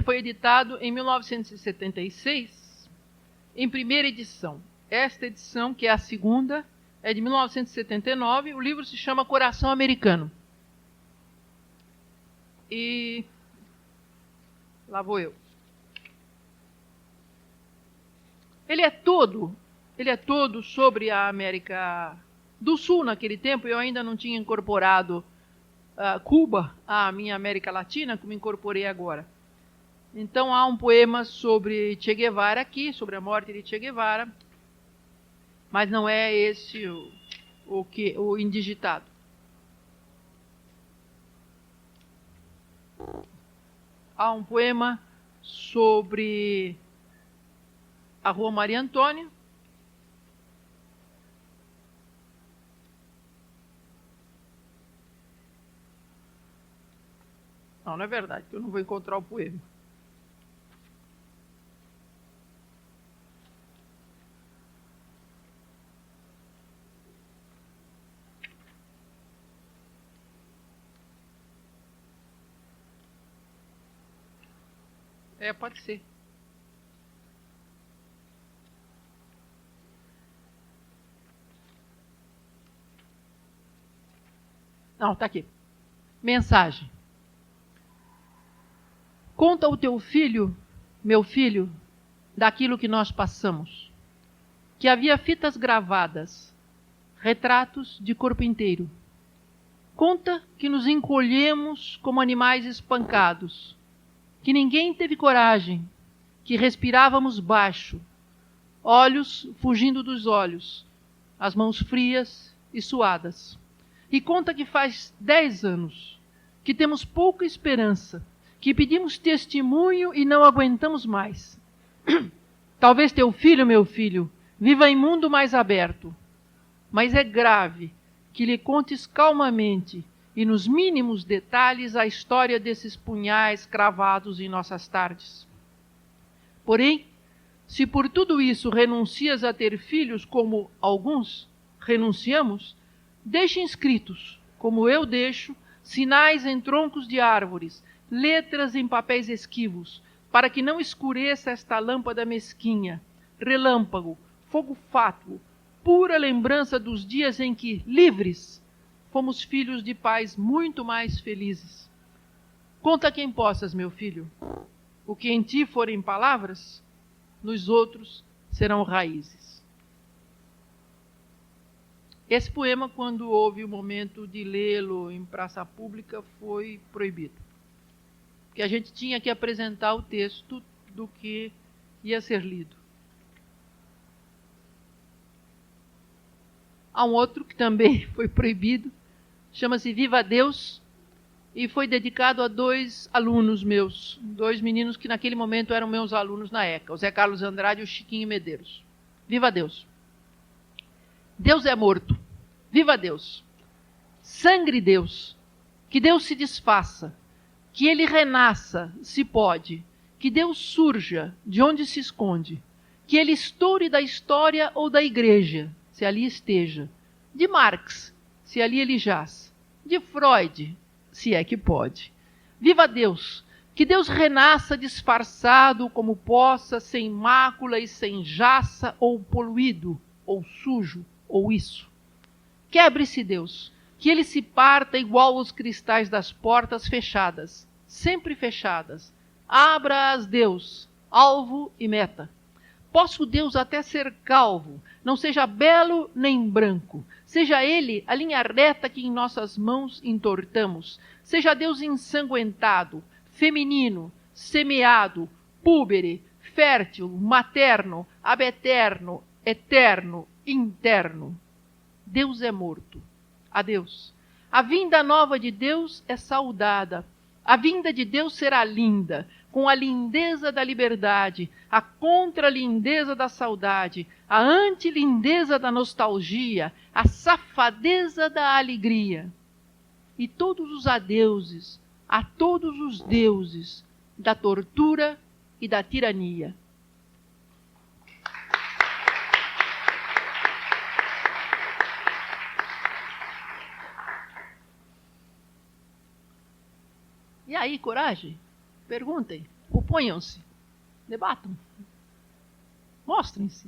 foi editado em 1976, em primeira edição. Esta edição, que é a segunda, é de 1979. O livro se chama Coração Americano. E lá vou eu. Ele é todo sobre a América do Sul naquele tempo. Eu ainda não tinha incorporado Cuba à minha América Latina, como incorporei agora. Então há um poema sobre Che Guevara aqui, sobre a morte de Che Guevara, mas não é esse o indigitado. Há um poema sobre a Rua Maria Antônia. Não é verdade, que eu não vou encontrar o poema. Pode ser. Não, está aqui. Mensagem. Conta ao teu filho, meu filho, daquilo que nós passamos. Que havia fitas gravadas, retratos de corpo inteiro. Conta que nos encolhemos como animais espancados, que ninguém teve coragem, que respirávamos baixo, olhos fugindo dos olhos, as mãos frias e suadas. E conta que faz 10 anos, que temos pouca esperança, que pedimos testemunho e não aguentamos mais. Talvez teu filho, meu filho, viva em mundo mais aberto, mas é grave que lhe contes calmamente e nos mínimos detalhes a história desses punhais cravados em nossas tardes. Porém, se por tudo isso renuncias a ter filhos como alguns renunciamos, deixa inscritos, como eu deixo, sinais em troncos de árvores, letras em papéis esquivos, para que não escureça esta lâmpada mesquinha, relâmpago, fogo fátuo, pura lembrança dos dias em que, livres, fomos filhos de pais muito mais felizes. Conta quem possas, meu filho. O que em ti forem palavras, nos outros serão raízes. Esse poema, quando houve o momento de lê-lo em praça pública, foi proibido. Porque a gente tinha que apresentar o texto do que ia ser lido. Há um outro que também foi proibido, chama-se Viva Deus, e foi dedicado a 2 alunos meus, 2 meninos que naquele momento eram meus alunos na ECA, o Zé Carlos Andrade e o Chiquinho Medeiros. Viva Deus! Deus é morto. Viva Deus! Sangre Deus! Que Deus se desfaça, que Ele renasça, se pode, que Deus surja de onde se esconde, que ele estoure da história ou da igreja, se ali esteja, de Marx, se ali ele jaz, de Freud, se é que pode. Viva Deus! Que Deus renasça disfarçado como possa, sem mácula e sem jaça, ou poluído, ou sujo, ou isso. Quebre-se Deus, que ele se parta igual os cristais das portas fechadas, sempre fechadas. Abra-as Deus, alvo e meta. Possa o Deus até ser calvo, não seja belo nem branco. Seja ele a linha reta que em nossas mãos entortamos. Seja Deus ensanguentado, feminino, semeado, púbere, fértil, materno, abeterno, eterno, interno. Deus é morto. Adeus. A vinda nova de Deus é saudada. A vinda de Deus será linda, com a lindeza da liberdade, a contralindeza da saudade, a antilindeza da nostalgia, a safadeza da alegria. E todos os adeuses, a todos os deuses da tortura e da tirania. E aí, coragem? Perguntem, oponham-se, debatam, mostrem-se.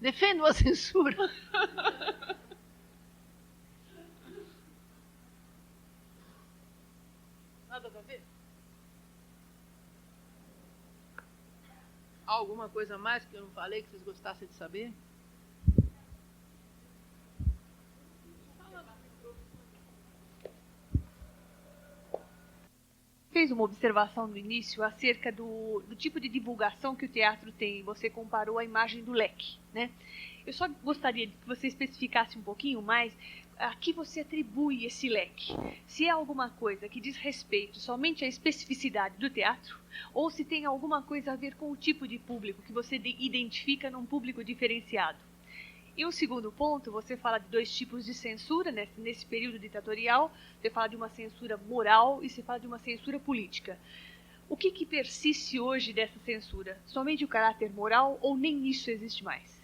Defendam a censura. Nada a ver? Há alguma coisa mais que eu não falei que vocês gostassem de saber? Fez uma observação no início acerca do tipo de divulgação que o teatro tem. Você comparou a imagem do leque, né? Eu só gostaria que você especificasse um pouquinho mais a que você atribui esse leque. Se é alguma coisa que diz respeito somente à especificidade do teatro, ou se tem alguma coisa a ver com o tipo de público que você identifica num público diferenciado. E um segundo ponto, você fala de dois tipos de censura nesse período ditatorial. Você fala de uma censura moral e você fala de uma censura política. O que persiste hoje dessa censura? Somente o caráter moral ou nem isso existe mais?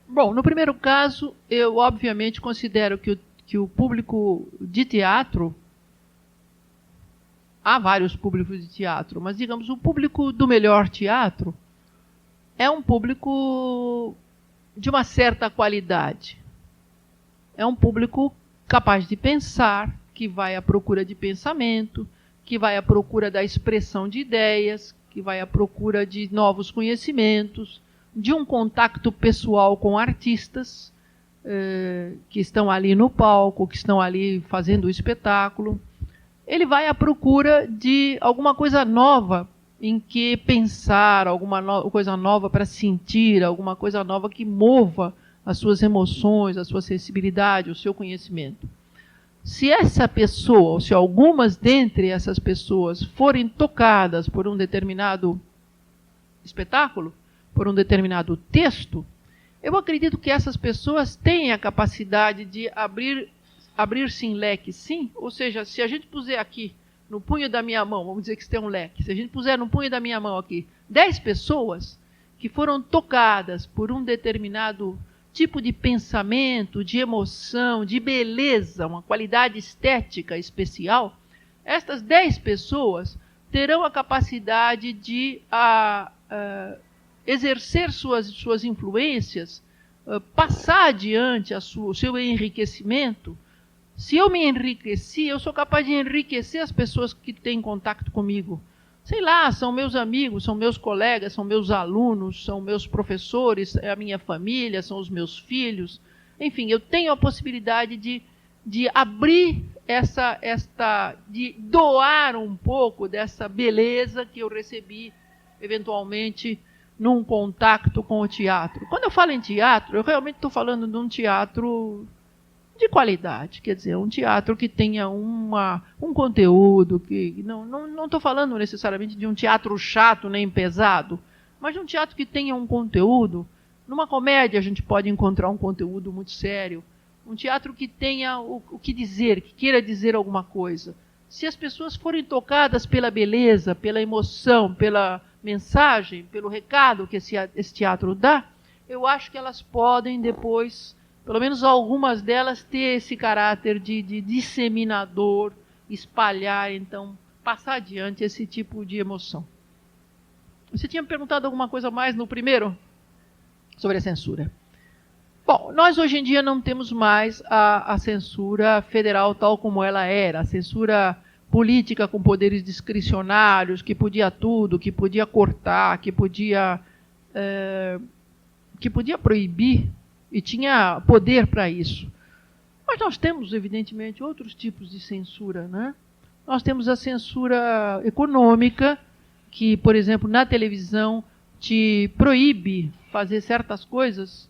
Bom, no primeiro caso, eu obviamente considero que o público de teatro, há vários públicos de teatro, mas digamos, o público do melhor teatro é um público de uma certa qualidade. É um público capaz de pensar, que vai à procura de pensamento, que vai à procura da expressão de ideias, que vai à procura de novos conhecimentos, de um contato pessoal com artistas que estão ali no palco, que estão ali fazendo o espetáculo. Ele vai à procura de alguma coisa nova em que pensar, alguma coisa nova para sentir, alguma coisa nova que mova as suas emoções, a sua sensibilidade, o seu conhecimento. Se essa pessoa, ou se algumas dentre essas pessoas forem tocadas por um determinado espetáculo, por um determinado texto, eu acredito que essas pessoas têm a capacidade de abrir-se em leque, sim. Ou seja, se a gente puser aqui no punho da minha mão, vamos dizer que isso tem um leque, se a gente puser no punho da minha mão aqui 10 pessoas que foram tocadas por um determinado tipo de pensamento, de emoção, de beleza, uma qualidade estética especial, estas 10 pessoas terão a capacidade de exercer suas influências, passar adiante o seu enriquecimento. Se eu me enriqueci, eu sou capaz de enriquecer as pessoas que têm contato comigo. Sei lá, são meus amigos, são meus colegas, são meus alunos, são meus professores, é a minha família, são os meus filhos. Enfim, eu tenho a possibilidade de abrir de doar um pouco dessa beleza que eu recebi, eventualmente, num contato com o teatro. Quando eu falo em teatro, eu realmente estou falando de um teatro de qualidade, quer dizer, um teatro que tenha um conteúdo, que não estou falando necessariamente de um teatro chato nem pesado, mas de um teatro que tenha um conteúdo. Numa comédia a gente pode encontrar um conteúdo muito sério, um teatro que tenha o que dizer, que queira dizer alguma coisa. Se as pessoas forem tocadas pela beleza, pela emoção, pela mensagem, pelo recado que esse teatro dá, eu acho que elas podem depois, pelo menos algumas delas, ter esse caráter de disseminador, espalhar, então, passar adiante esse tipo de emoção. Você tinha me perguntado alguma coisa mais no primeiro? Sobre a censura. Bom, nós hoje em dia não temos mais a censura federal tal como ela era, a censura política com poderes discricionários, que podia tudo, que podia cortar, que podia proibir e tinha poder para isso. Mas nós temos, evidentemente, outros tipos de censura, né? Nós temos a censura econômica, que, por exemplo, na televisão te proíbe fazer certas coisas.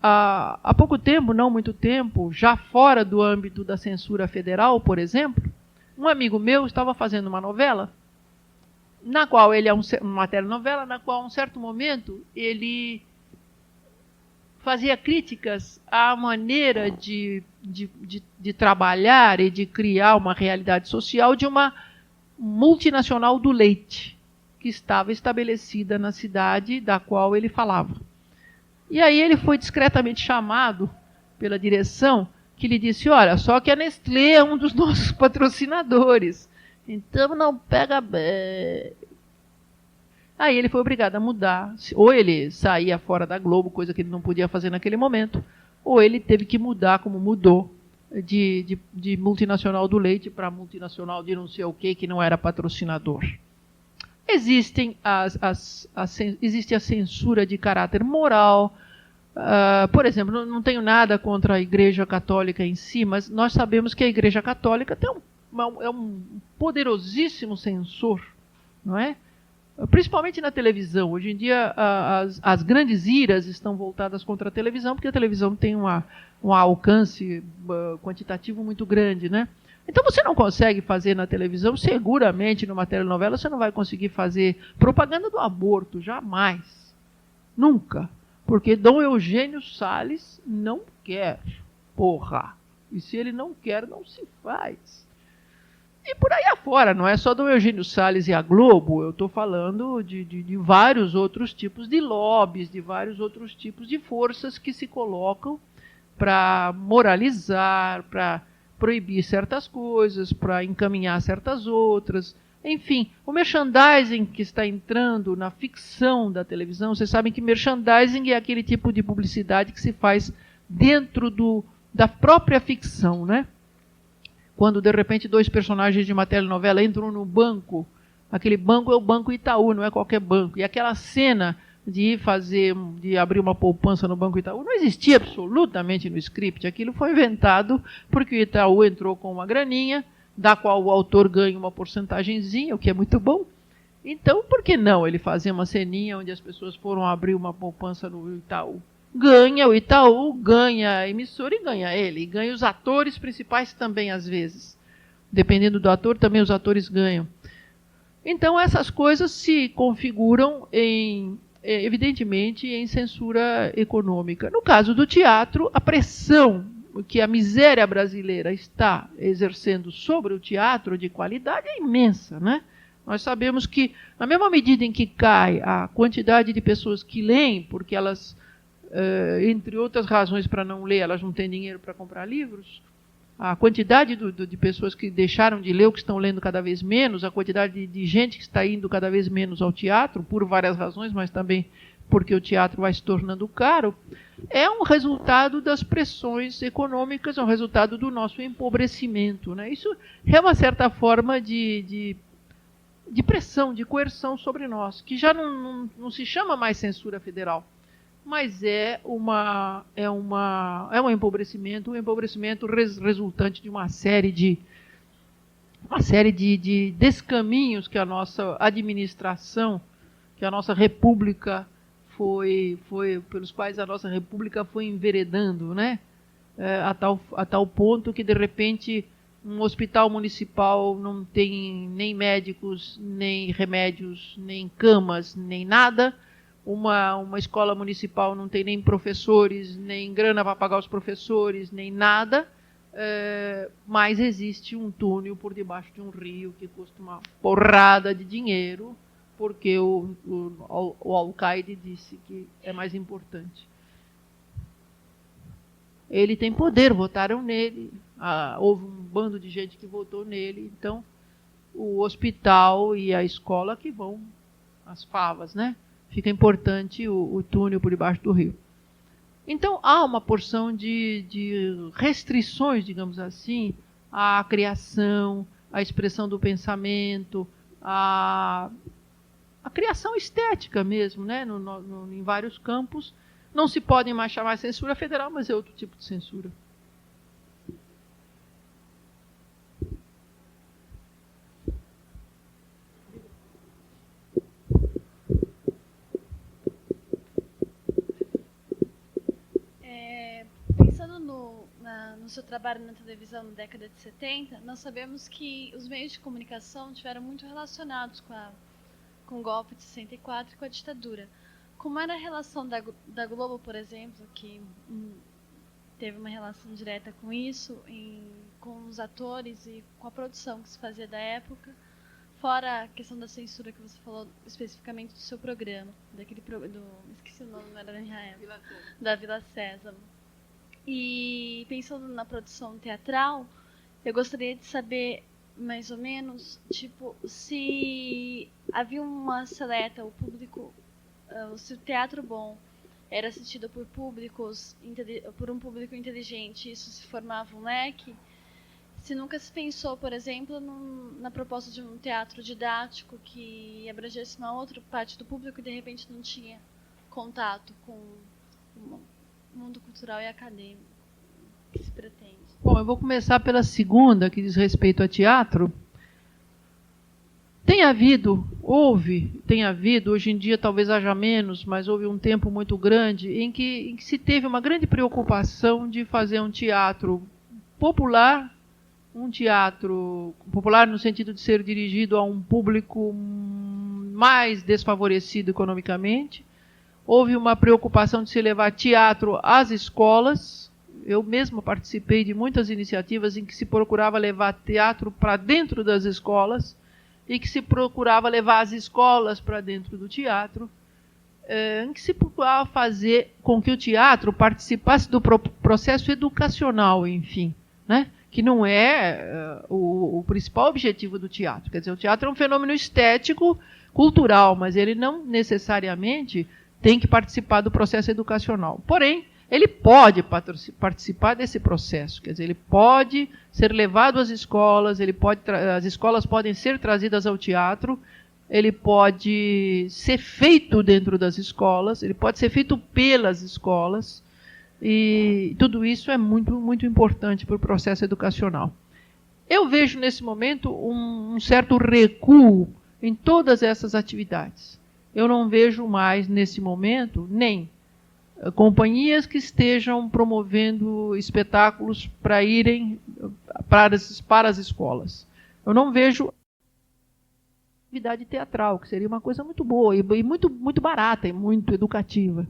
Há pouco tempo, não muito tempo, já fora do âmbito da censura federal, por exemplo, um amigo meu estava fazendo uma novela, na qual ele é uma telenovela, na qual, a um certo momento, ele fazia críticas à maneira de trabalhar e de criar uma realidade social de uma multinacional do leite, que estava estabelecida na cidade da qual ele falava. E aí ele foi discretamente chamado pela direção, que lhe disse, olha, só que a Nestlé é um dos nossos patrocinadores, então não pega bem. Aí ele foi obrigado a mudar, ou ele saía fora da Globo, coisa que ele não podia fazer naquele momento, ou ele teve que mudar, como mudou, de multinacional do leite para multinacional de não sei o que não era patrocinador. Existe a censura de caráter moral. Por exemplo, não tenho nada contra a Igreja Católica em si, mas nós sabemos que a Igreja Católica é um poderosíssimo censor, não é? Principalmente na televisão. Hoje em dia, as grandes iras estão voltadas contra a televisão, porque a televisão tem um alcance quantitativo muito grande, né? Então você não consegue fazer na televisão, seguramente numa telenovela você não vai conseguir fazer propaganda do aborto, jamais. Nunca. Porque Dom Eugênio Salles não quer, porra. E se ele não quer, não se faz. E por aí afora, não é só Dom Eugênio Salles e a Globo, eu estou falando de vários outros tipos de lobbies, de vários outros tipos de forças que se colocam para moralizar, para proibir certas coisas, para encaminhar certas outras. Enfim, o merchandising que está entrando na ficção da televisão, vocês sabem que merchandising é aquele tipo de publicidade que se faz dentro da própria ficção, né? Quando, de repente, dois personagens de uma telenovela entram no banco, aquele banco é o Banco Itaú, não é qualquer banco. E aquela cena de abrir uma poupança no Banco Itaú não existia absolutamente no script. Aquilo foi inventado porque o Itaú entrou com uma graninha, da qual o autor ganha uma porcentagenzinha, o que é muito bom. Então, por que não ele fazer uma ceninha onde as pessoas foram abrir uma poupança no Itaú? Ganha o Itaú, ganha a emissora e ganha ele. E ganha os atores principais também, às vezes. Dependendo do ator, também os atores ganham. Então, essas coisas se configuram evidentemente em censura econômica. No caso do teatro, a pressão que a miséria brasileira está exercendo sobre o teatro de qualidade é imensa, né? Nós sabemos que, na mesma medida em que cai a quantidade de pessoas que leem, porque elas, entre outras razões para não ler, elas não têm dinheiro para comprar livros, a quantidade de pessoas que deixaram de ler ou que estão lendo cada vez menos, a quantidade de gente que está indo cada vez menos ao teatro, por várias razões, mas também porque o teatro vai se tornando caro, é um resultado das pressões econômicas, é um resultado do nosso empobrecimento, né? Isso é uma certa forma de pressão, de coerção sobre nós, que já não se chama mais censura federal, mas é um empobrecimento resultante de uma série de descaminhos que a nossa administração, que a nossa república pelos quais a nossa república foi enveredando, né? A tal ponto que, de repente, um hospital municipal não tem nem médicos, nem remédios, nem camas, nem nada, uma escola municipal não tem nem professores, nem grana para pagar os professores, nem nada, mas existe um túnel por debaixo de um rio que custa uma porrada de dinheiro, porque o alcaide disse que é mais importante. Ele tem poder, votaram nele, houve um bando de gente que votou nele, então o hospital e a escola que vão as favas, né? Fica importante o túnel por debaixo do rio. Então, há uma porção de restrições, digamos assim, à criação, à expressão do pensamento, à criação estética mesmo, né? Em vários campos. Não se pode mais chamar censura federal, mas é outro tipo de censura. Pensando no seu trabalho na televisão na década de 70, nós sabemos que os meios de comunicação estiveram muito relacionados com o golpe de 64 e com a ditadura. Como era a relação da Globo, por exemplo, que teve uma relação direta com isso, com os atores e com a produção que se fazia da época, fora a questão da censura que você falou especificamente do seu programa, esqueci o nome, não era Israel, da Vila Sésamo. E pensando na produção teatral, eu gostaria de saber mais ou menos, tipo, se havia uma seleta, se o teatro bom era assistido por um público inteligente, isso se formava um leque. Se nunca se pensou, por exemplo, na proposta de um teatro didático que abrangesse uma outra parte do público e de repente não tinha contato com o mundo cultural e acadêmico que se pretende. Bom, eu vou começar pela segunda, que diz respeito a teatro. Tem havido, hoje em dia talvez haja menos, mas houve um tempo muito grande em que se teve uma grande preocupação de fazer um teatro popular no sentido de ser dirigido a um público mais desfavorecido economicamente. Houve uma preocupação de se levar teatro às escolas. Eu mesma participei de muitas iniciativas em que se procurava levar teatro para dentro das escolas e que se procurava levar as escolas para dentro do teatro, em que se procurava fazer com que o teatro participasse do processo educacional, enfim, né? Que não é o principal objetivo do teatro. Quer dizer, o teatro é um fenômeno estético, cultural, mas ele não necessariamente tem que participar do processo educacional. Porém, ele pode participar desse processo, quer dizer, ele pode ser levado às escolas, as escolas podem ser trazidas ao teatro, ele pode ser feito dentro das escolas, ele pode ser feito pelas escolas, e tudo isso é muito, muito importante para o processo educacional. Eu vejo nesse momento um certo recuo em todas essas atividades. Eu não vejo mais, nesse momento, nem companhias que estejam promovendo espetáculos para irem para as escolas. Eu não vejo atividade teatral, que seria uma coisa muito boa e muito, muito barata e muito educativa.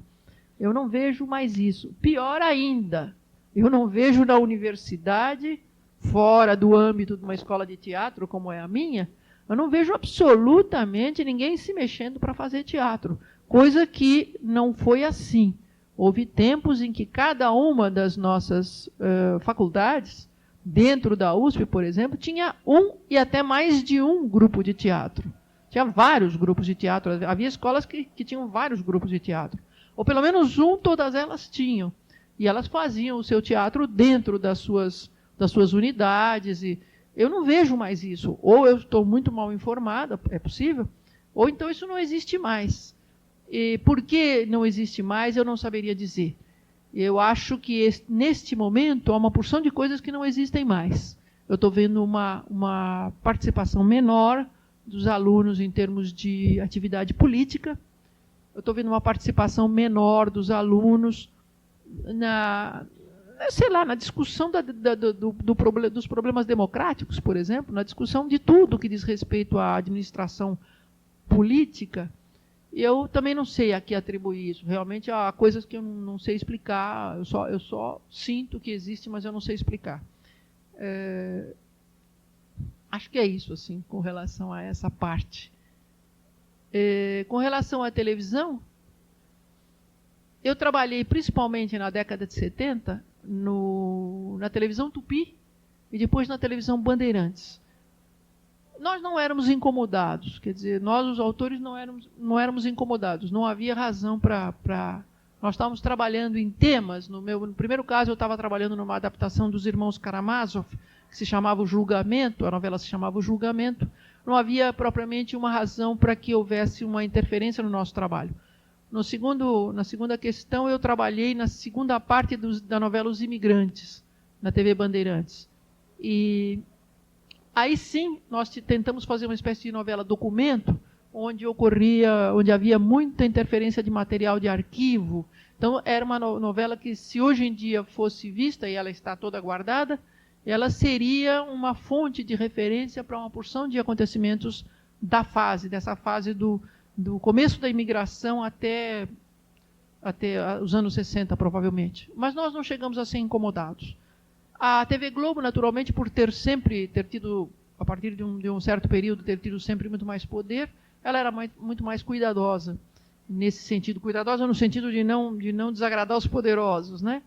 Eu não vejo mais isso. Pior ainda, eu não vejo na universidade, fora do âmbito de uma escola de teatro, como é a minha, eu não vejo absolutamente ninguém se mexendo para fazer teatro, coisa que não foi assim. Houve tempos em que cada uma das nossas faculdades, dentro da USP, por exemplo, tinha um e até mais de um grupo de teatro. Tinha vários grupos de teatro. Havia escolas que tinham vários grupos de teatro. Ou pelo menos um, todas elas tinham. E elas faziam o seu teatro dentro das suas unidades. E eu não vejo mais isso. Ou eu estou muito mal informada, é possível, ou então isso não existe mais. E por que não existe mais, eu não saberia dizer. Eu acho que neste momento há uma porção de coisas que não existem mais. Eu estou vendo uma participação menor dos alunos em termos de atividade política. Eu estou vendo uma participação menor dos alunos na discussão dos problemas democráticos, por exemplo, na discussão de tudo que diz respeito à administração política. Eu também não sei a que atribuir isso. Realmente há coisas que eu não sei explicar. Eu só sinto que existe, mas eu não sei explicar. Acho que é isso, assim, com relação a essa parte. Com relação à televisão, eu trabalhei principalmente na década de 70 na televisão Tupi e depois na televisão Bandeirantes. Nós não éramos incomodados, quer dizer, nós, os autores, não éramos incomodados, não havia razão para... Nós estávamos trabalhando em temas, no primeiro caso eu estava trabalhando numa adaptação dos Irmãos Karamazov, que se chamava O Julgamento, a novela se chamava O Julgamento, não havia propriamente uma razão para que houvesse uma interferência no nosso trabalho. Na segunda questão, eu trabalhei na segunda parte da novela Os Imigrantes, na TV Bandeirantes. E aí sim, nós tentamos fazer uma espécie de novela documento, onde havia muita interferência de material de arquivo. Então, era uma novela que, se hoje em dia fosse vista, e ela está toda guardada, ela seria uma fonte de referência para uma porção de acontecimentos dessa fase do começo da imigração até os anos 60, provavelmente. Mas nós não chegamos a ser incomodados. A TV Globo, naturalmente, por ter tido, a partir de um certo período, ter tido sempre muito mais poder, ela era muito mais cuidadosa, nesse sentido. Cuidadosa no sentido de não desagradar os poderosos, né?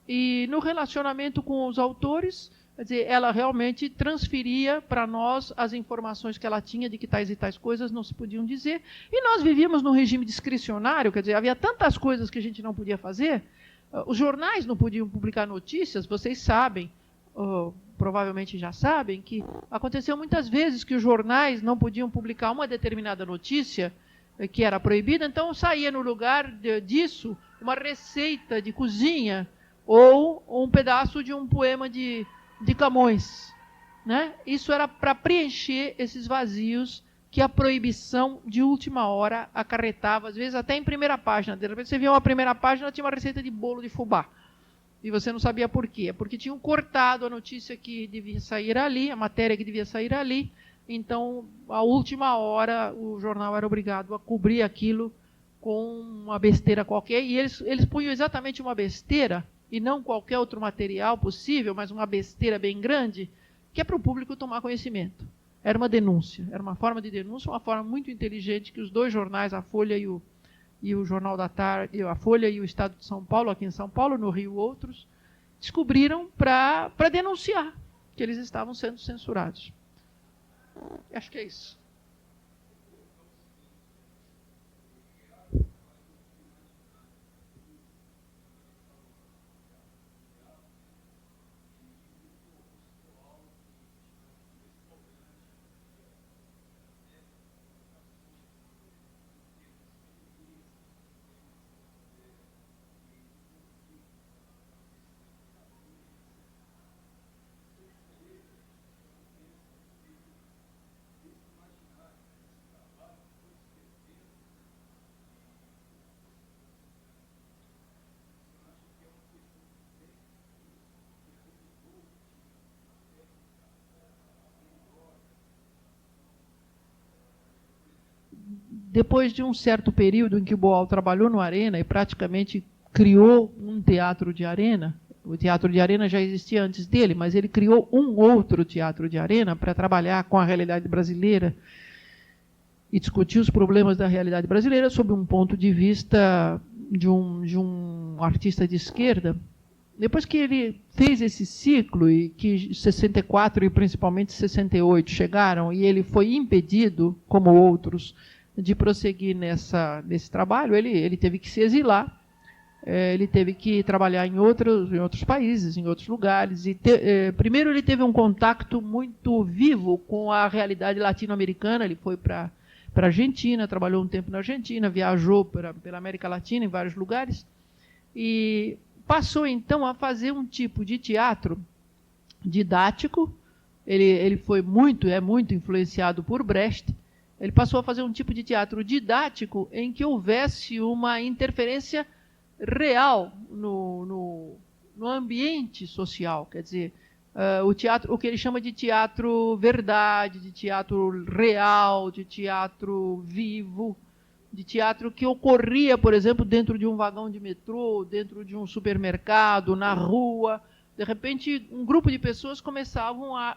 E no relacionamento com os autores, quer dizer, ela realmente transferia para nós as informações que ela tinha de que tais e tais coisas não se podiam dizer. E nós vivíamos num regime discricionário, quer dizer, havia tantas coisas que a gente não podia fazer. Os jornais não podiam publicar notícias, vocês sabem, provavelmente já sabem, que aconteceu muitas vezes que os jornais não podiam publicar uma determinada notícia que era proibida, então saía no lugar disso uma receita de cozinha ou um pedaço de um poema de Camões, né? Isso era para preencher esses vazios que a proibição de última hora acarretava, às vezes até em primeira página. De repente você via uma primeira página, tinha uma receita de bolo de fubá. E você não sabia por quê. É porque tinham cortado a notícia que devia sair ali, a matéria que devia sair ali. Então, à última hora, o jornal era obrigado a cobrir aquilo com uma besteira qualquer. E eles punham exatamente uma besteira, e não qualquer outro material possível, mas uma besteira bem grande, que é para o público tomar conhecimento. Era uma denúncia, era uma forma de denúncia, uma forma muito inteligente que os dois jornais, a Folha e o Jornal da Tarde, a Folha e o Estado de São Paulo, aqui em São Paulo, no Rio outros, descobriram para denunciar que eles estavam sendo censurados. Acho que é isso. Depois de um certo período em que o Boal trabalhou no Arena e praticamente criou um teatro de arena, o teatro de arena já existia antes dele, mas ele criou um outro teatro de arena para trabalhar com a realidade brasileira e discutir os problemas da realidade brasileira sob um ponto de vista de um artista de esquerda. Depois que ele fez esse ciclo, e que 64 e principalmente 68 chegaram, e ele foi impedido, como outros, de prosseguir nesse trabalho, ele teve que se exilar, ele teve que trabalhar em outros países, em outros lugares. E primeiro ele teve um contato muito vivo com a realidade latino-americana, ele foi para a Argentina, trabalhou um tempo na Argentina, viajou pela América Latina, em vários lugares, e passou então a fazer um tipo de teatro didático. Ele é muito influenciado por Brecht. Ele passou a fazer um tipo de teatro didático em que houvesse uma interferência real no ambiente social. Quer dizer, o que ele chama de teatro verdade, de teatro real, de teatro vivo, de teatro que ocorria, por exemplo, dentro de um vagão de metrô, dentro de um supermercado, na rua. De repente, um grupo de pessoas começavam a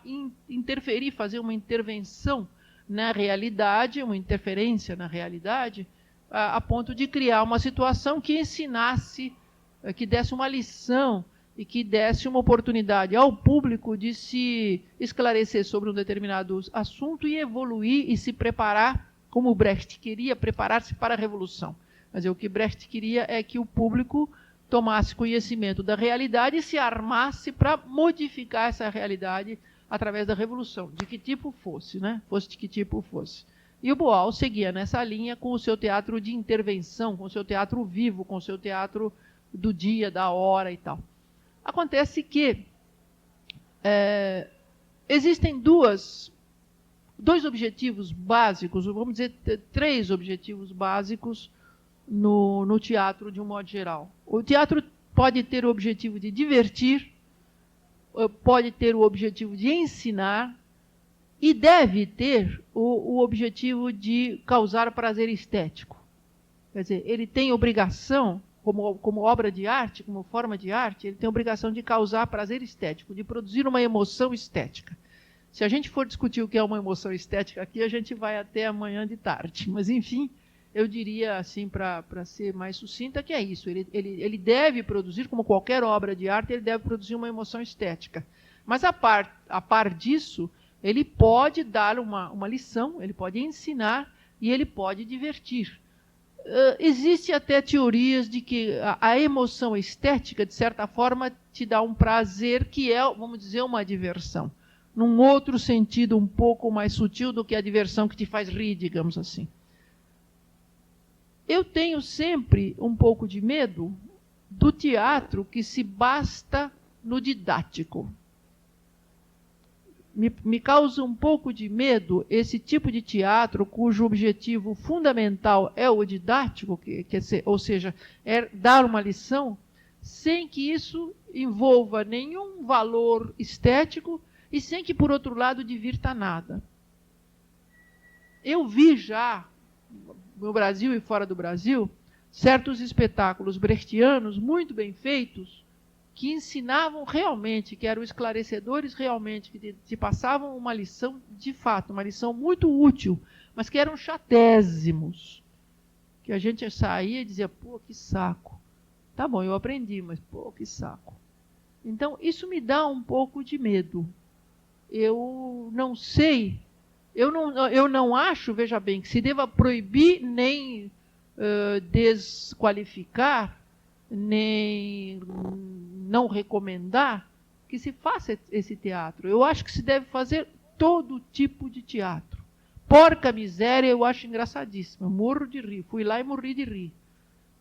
interferir, fazer uma intervenção na realidade, uma interferência na realidade, a ponto de criar uma situação que ensinasse, que desse uma lição e que desse uma oportunidade ao público de se esclarecer sobre um determinado assunto e evoluir e se preparar, como Brecht queria, preparar-se para a revolução. Mas o que Brecht queria é que o público tomasse conhecimento da realidade e se armasse para modificar essa realidade através da revolução, de que tipo fosse, né? Fosse de que tipo fosse. E o Boal seguia nessa linha com o seu teatro de intervenção, com o seu teatro vivo, com o seu teatro do dia, da hora e tal. Acontece que existem dois objetivos básicos, vamos dizer, 3 objetivos básicos no teatro de um modo geral. O teatro pode ter o objetivo de divertir, pode ter o objetivo de ensinar e deve ter o objetivo de causar prazer estético. Quer dizer, ele tem obrigação, como obra de arte, como forma de arte, ele tem obrigação de causar prazer estético, de produzir uma emoção estética. Se a gente for discutir o que é uma emoção estética aqui, a gente vai até amanhã de tarde. Mas, enfim, eu diria, assim, para ser mais sucinta, que é isso. Ele deve produzir, como qualquer obra de arte, ele deve produzir uma emoção estética. Mas, a par disso, ele pode dar uma lição, ele pode ensinar e ele pode divertir. Existem até teorias de que a emoção estética, de certa forma, te dá um prazer que é, vamos dizer, uma diversão. Num outro sentido um pouco mais sutil do que a diversão que te faz rir, digamos assim. Eu tenho sempre um pouco de medo do teatro que se basta no didático. Me causa um pouco de medo esse tipo de teatro cujo objetivo fundamental é o didático, ou seja, é dar uma lição, sem que isso envolva nenhum valor estético e sem que, por outro lado, divirta nada. Eu vi já, no Brasil e fora do Brasil, certos espetáculos brechtianos muito bem feitos, que ensinavam realmente, que eram esclarecedores realmente, que te passavam uma lição de fato, uma lição muito útil, mas que eram chatésimos. Que a gente saía e dizia, pô, que saco. Tá bom, eu aprendi, mas pô, que saco. Então, isso me dá um pouco de medo. Eu não sei, eu não acho, veja bem, que se deva proibir nem desqualificar, nem não recomendar que se faça esse teatro. Eu acho que se deve fazer todo tipo de teatro. Porca miséria, eu acho engraçadíssimo. Eu morro de rir. Fui lá e morri de rir.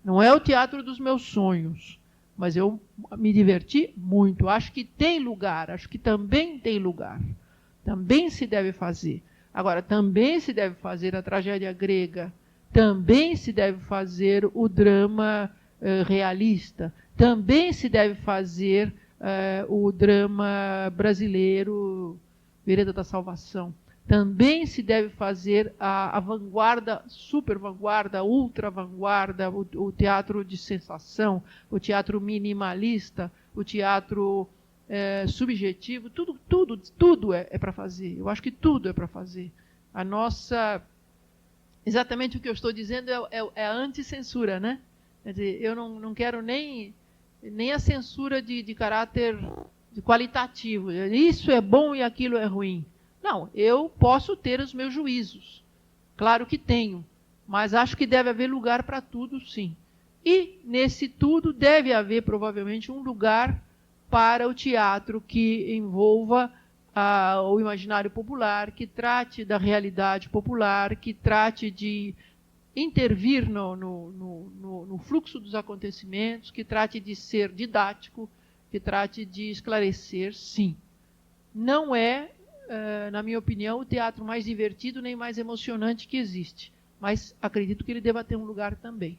Não é o teatro dos meus sonhos, mas eu me diverti muito. Acho que tem lugar, acho que também tem lugar. Também se deve fazer. Agora, também se deve fazer a tragédia grega. Também se deve fazer o drama realista. Também se deve fazer o drama brasileiro, Vereda da Salvação. Também se deve fazer a vanguarda, super vanguarda, ultra vanguarda, o teatro de sensação, o teatro minimalista, o teatro subjetivo, tudo é para fazer. Eu acho que tudo é para fazer. A nossa... Exatamente o que eu estou dizendo é a anticensura, né? Quer dizer, eu não quero nem a censura de caráter qualitativo. Isso é bom e aquilo é ruim. Não, eu posso ter os meus juízos. Claro que tenho. Mas acho que deve haver lugar para tudo, sim. E, nesse tudo, deve haver, provavelmente, um lugar para o teatro que envolva o imaginário popular, que trate da realidade popular, que trate de intervir no fluxo dos acontecimentos, que trate de ser didático, que trate de esclarecer, sim. Não é, na minha opinião, o teatro mais divertido nem mais emocionante que existe, mas acredito que ele deva ter um lugar também.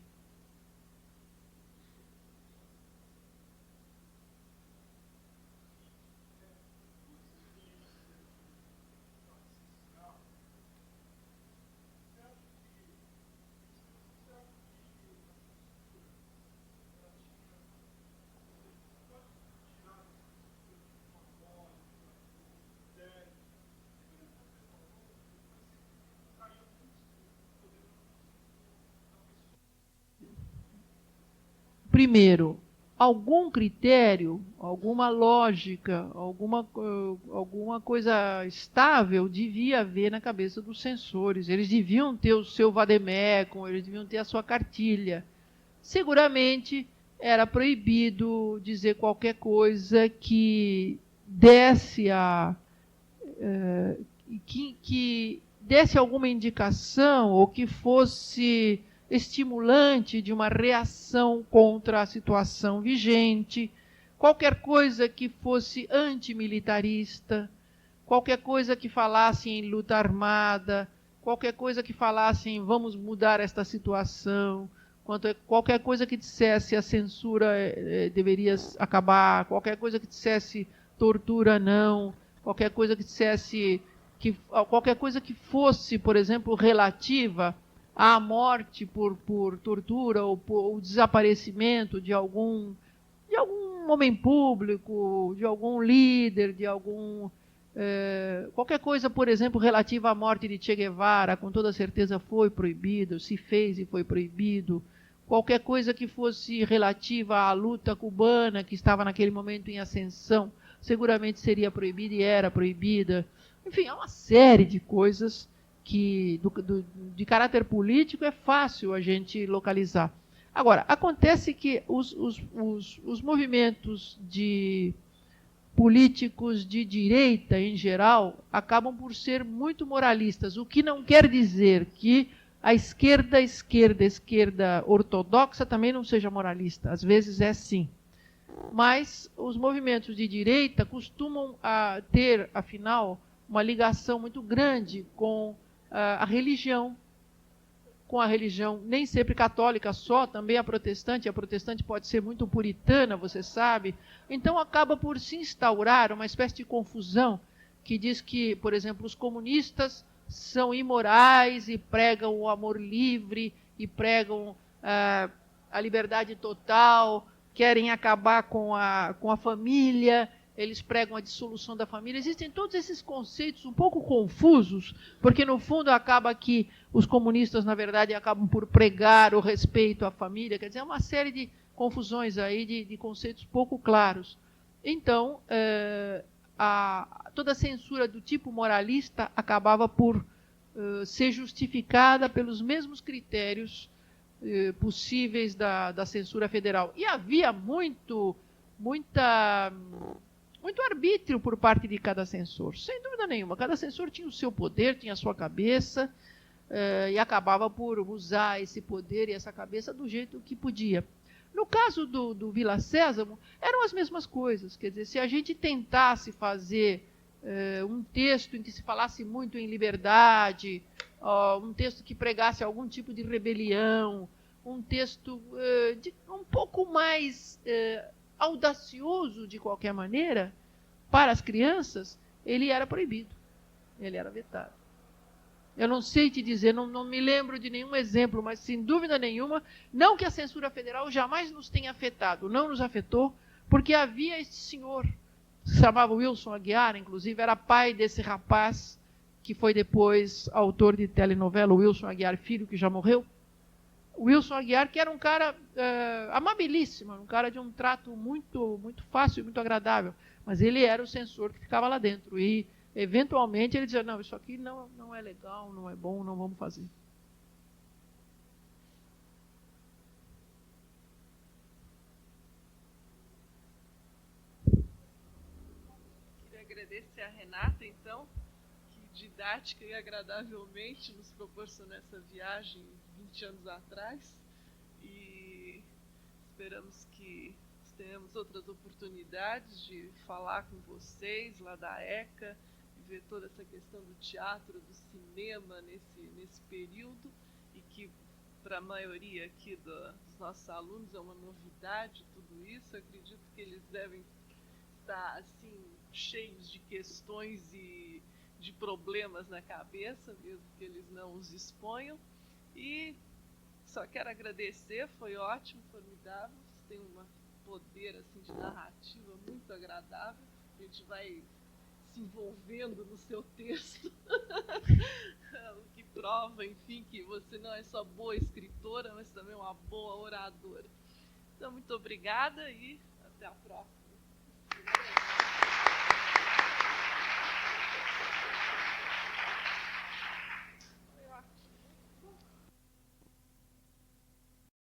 primeiro, algum critério, alguma lógica, alguma coisa estável devia haver na cabeça dos censores. Eles deviam ter o seu vademecum, eles deviam ter a sua cartilha. Seguramente era proibido dizer qualquer coisa que desse que desse alguma indicação ou que fosse estimulante de uma reação contra a situação vigente, qualquer coisa que fosse antimilitarista, qualquer coisa que falasse em luta armada, qualquer coisa que falasse em vamos mudar esta situação, qualquer coisa que dissesse a censura deveria acabar, qualquer coisa que dissesse tortura não, qualquer coisa que dissesse qualquer coisa que fosse, por exemplo, relativa à morte por tortura ou por desaparecimento de algum homem público, de algum líder, de algum qualquer coisa, por exemplo, relativa à morte de Che Guevara, com toda certeza foi proibido, se fez e foi proibido. Qualquer coisa que fosse relativa à luta cubana, que estava naquele momento em ascensão, seguramente seria proibida e era proibida. Enfim, há uma série de coisas que, de caráter político, é fácil a gente localizar. Agora, acontece que os movimentos políticos de direita, em geral, acabam por ser muito moralistas, o que não quer dizer que a esquerda ortodoxa também não seja moralista. Às vezes é sim. Mas os movimentos de direita costumam ter, afinal, uma ligação muito grande com a religião, nem sempre católica só, também a protestante pode ser muito puritana, você sabe. Então acaba por se instaurar uma espécie de confusão que diz que, por exemplo, os comunistas são imorais e pregam o amor livre e pregam a liberdade total, querem acabar com a família, eles pregam a dissolução da família. Existem todos esses conceitos um pouco confusos, porque no fundo acaba que os comunistas, na verdade, acabam por pregar o respeito à família. Quer dizer, é uma série de confusões aí, de conceitos pouco claros. Então, toda a censura do tipo moralista acabava por ser justificada pelos mesmos critérios possíveis da censura federal. E havia muito arbítrio por parte de cada censor, sem dúvida nenhuma. Cada censor tinha o seu poder, tinha a sua cabeça, e acabava por usar esse poder e essa cabeça do jeito que podia. No caso do Vila Sésamo, eram as mesmas coisas. Quer dizer, se a gente tentasse fazer um texto em que se falasse muito em liberdade, um texto que pregasse algum tipo de rebelião, um texto um pouco mais audacioso de qualquer maneira, para as crianças, ele era proibido, ele era vetado. Eu não sei te dizer, não me lembro de nenhum exemplo, mas sem dúvida nenhuma, não que a censura federal jamais nos tenha afetado, não nos afetou, porque havia este senhor, se chamava Wilson Aguiar, inclusive, era pai desse rapaz, que foi depois autor de telenovela, o Wilson Aguiar Filho, que já morreu. O Wilson Aguiar, que era um cara amabilíssimo, um cara de um trato muito, muito fácil e muito agradável, mas ele era o censor que ficava lá dentro e, eventualmente, ele dizia, não, isso aqui não é legal, não é bom, não vamos fazer. Queria agradecer a Renata, então, que didática e agradavelmente nos proporcionou essa viagem 20 anos atrás, e esperamos que tenhamos outras oportunidades de falar com vocês lá da ECA, e ver toda essa questão do teatro, do cinema nesse período, e que para a maioria aqui dos nossos alunos é uma novidade tudo isso. Eu acredito que eles devem estar assim cheios de questões e de problemas na cabeça, mesmo que eles não os exponham. E só quero agradecer, foi ótimo, formidável. Você tem um poder assim, de narrativa muito agradável. A gente vai se envolvendo no seu texto, o que prova, enfim, que você não é só boa escritora, mas também uma boa oradora. Então, muito obrigada e até a próxima.